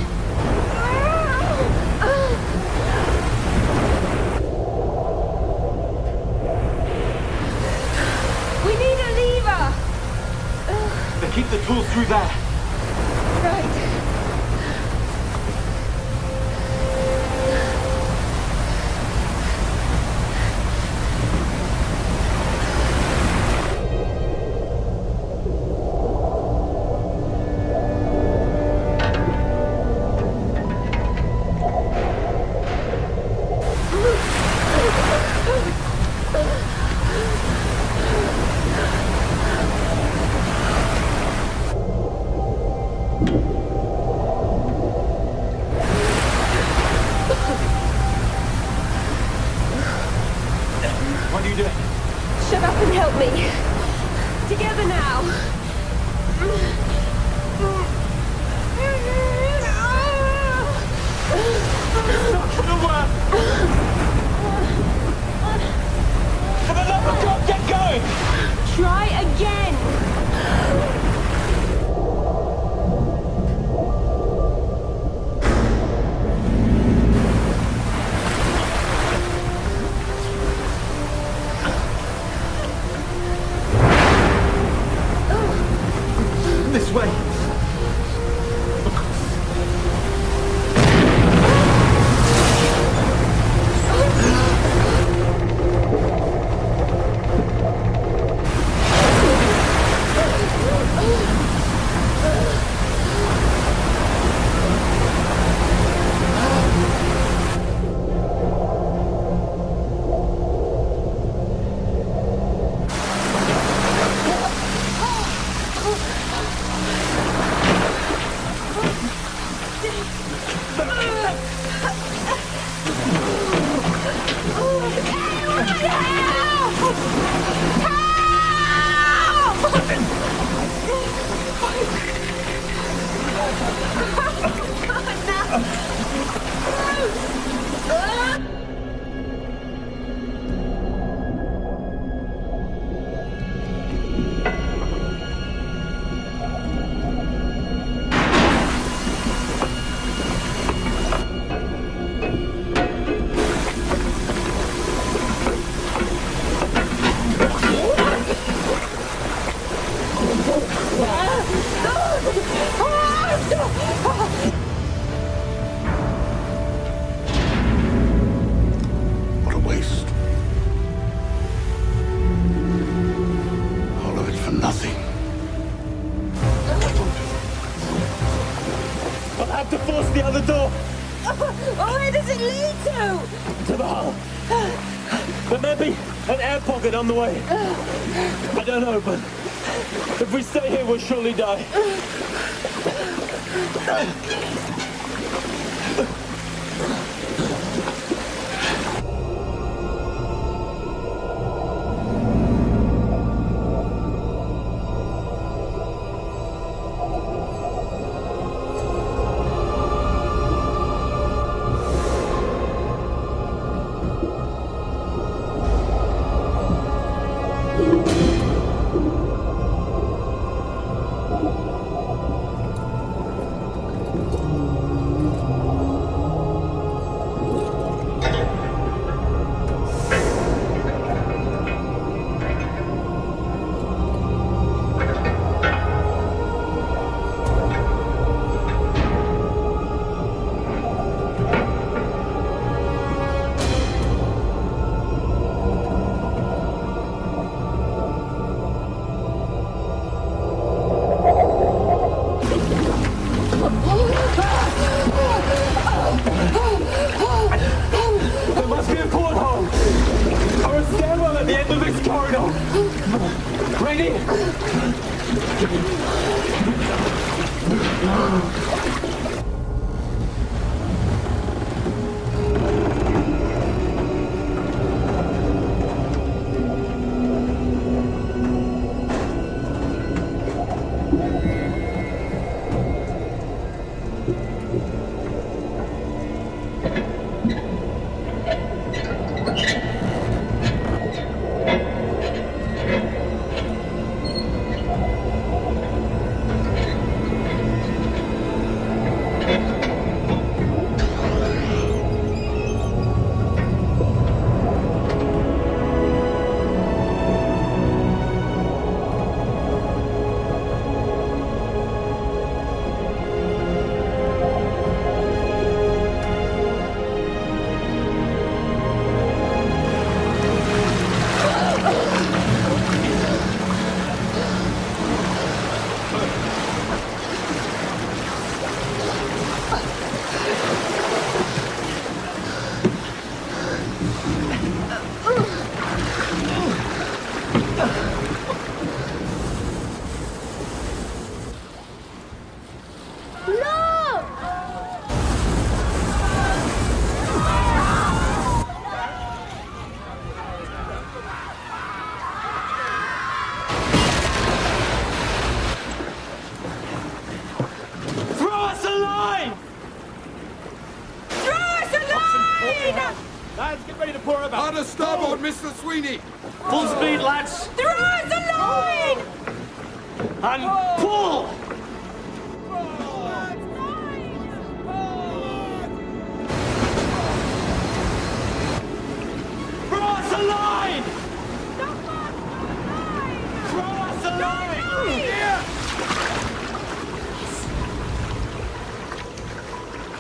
We need a lever. Then keep the tools through there. Right. What are you doing? Shut up and help me. Together now. For the love of God, get going! Try again. This way. What a waste. All of it for nothing. I'll have to force the other door. Where does it lead to? To the hull. There may be an air pocket on the way. I don't know, but if we stay here, we'll surely die. Lads, get ready to pour about. On the starboard, Mr. Sweeney! Full speed, lads! Throw us a line! And pull! Throw us a line! Throw us a line! Here!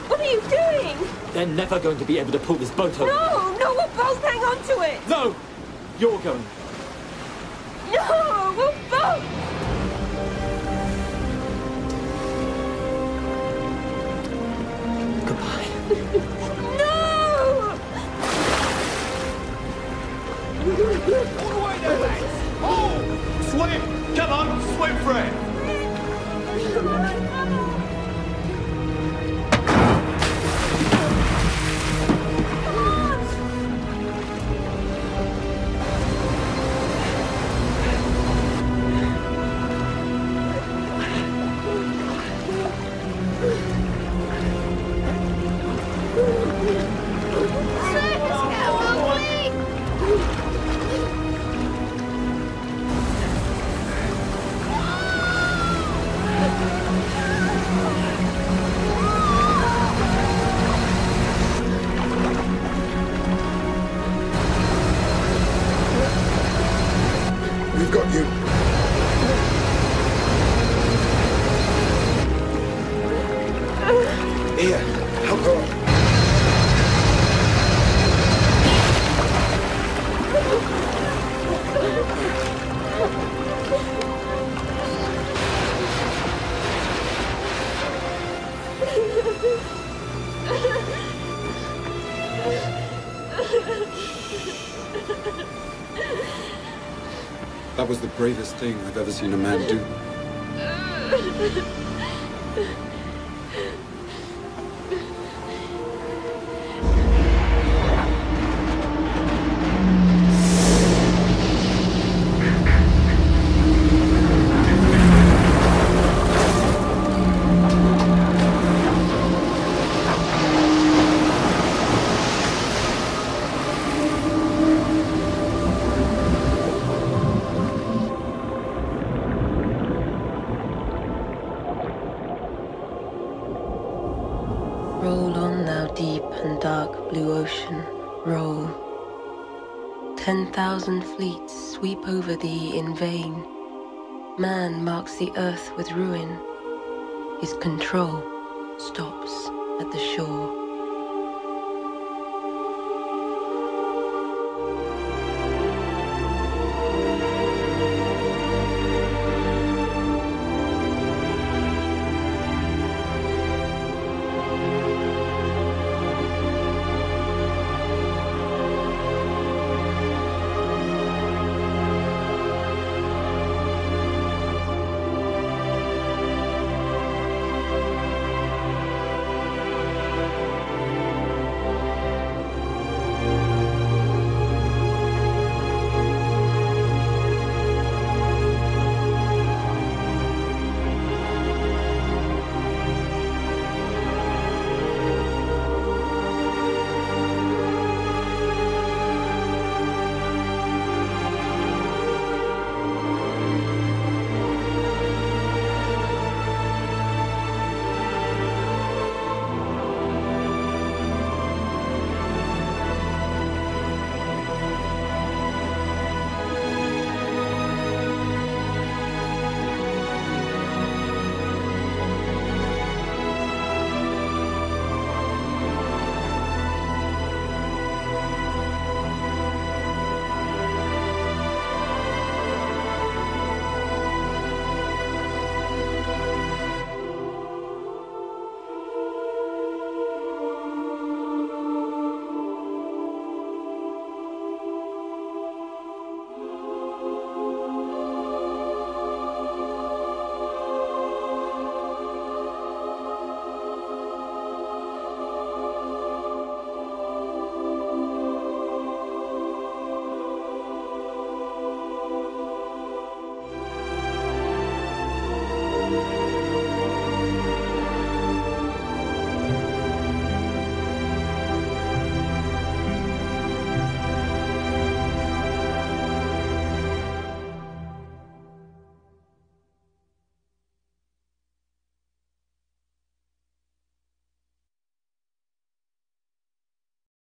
What are you doing? They're never going to be able to pull this boat over. No, no, we'll both hang on to it. No! You're going. No, we'll both. Goodbye. No! All the way there, lads! Oh! Swim! Come on, swim for it! We've got you. Here, help her up. That was the bravest thing I've ever seen a man do. Roll on, thou deep and dark blue ocean, roll. 10,000 fleets sweep over thee in vain. Man marks the earth with ruin. His control stops at the shore.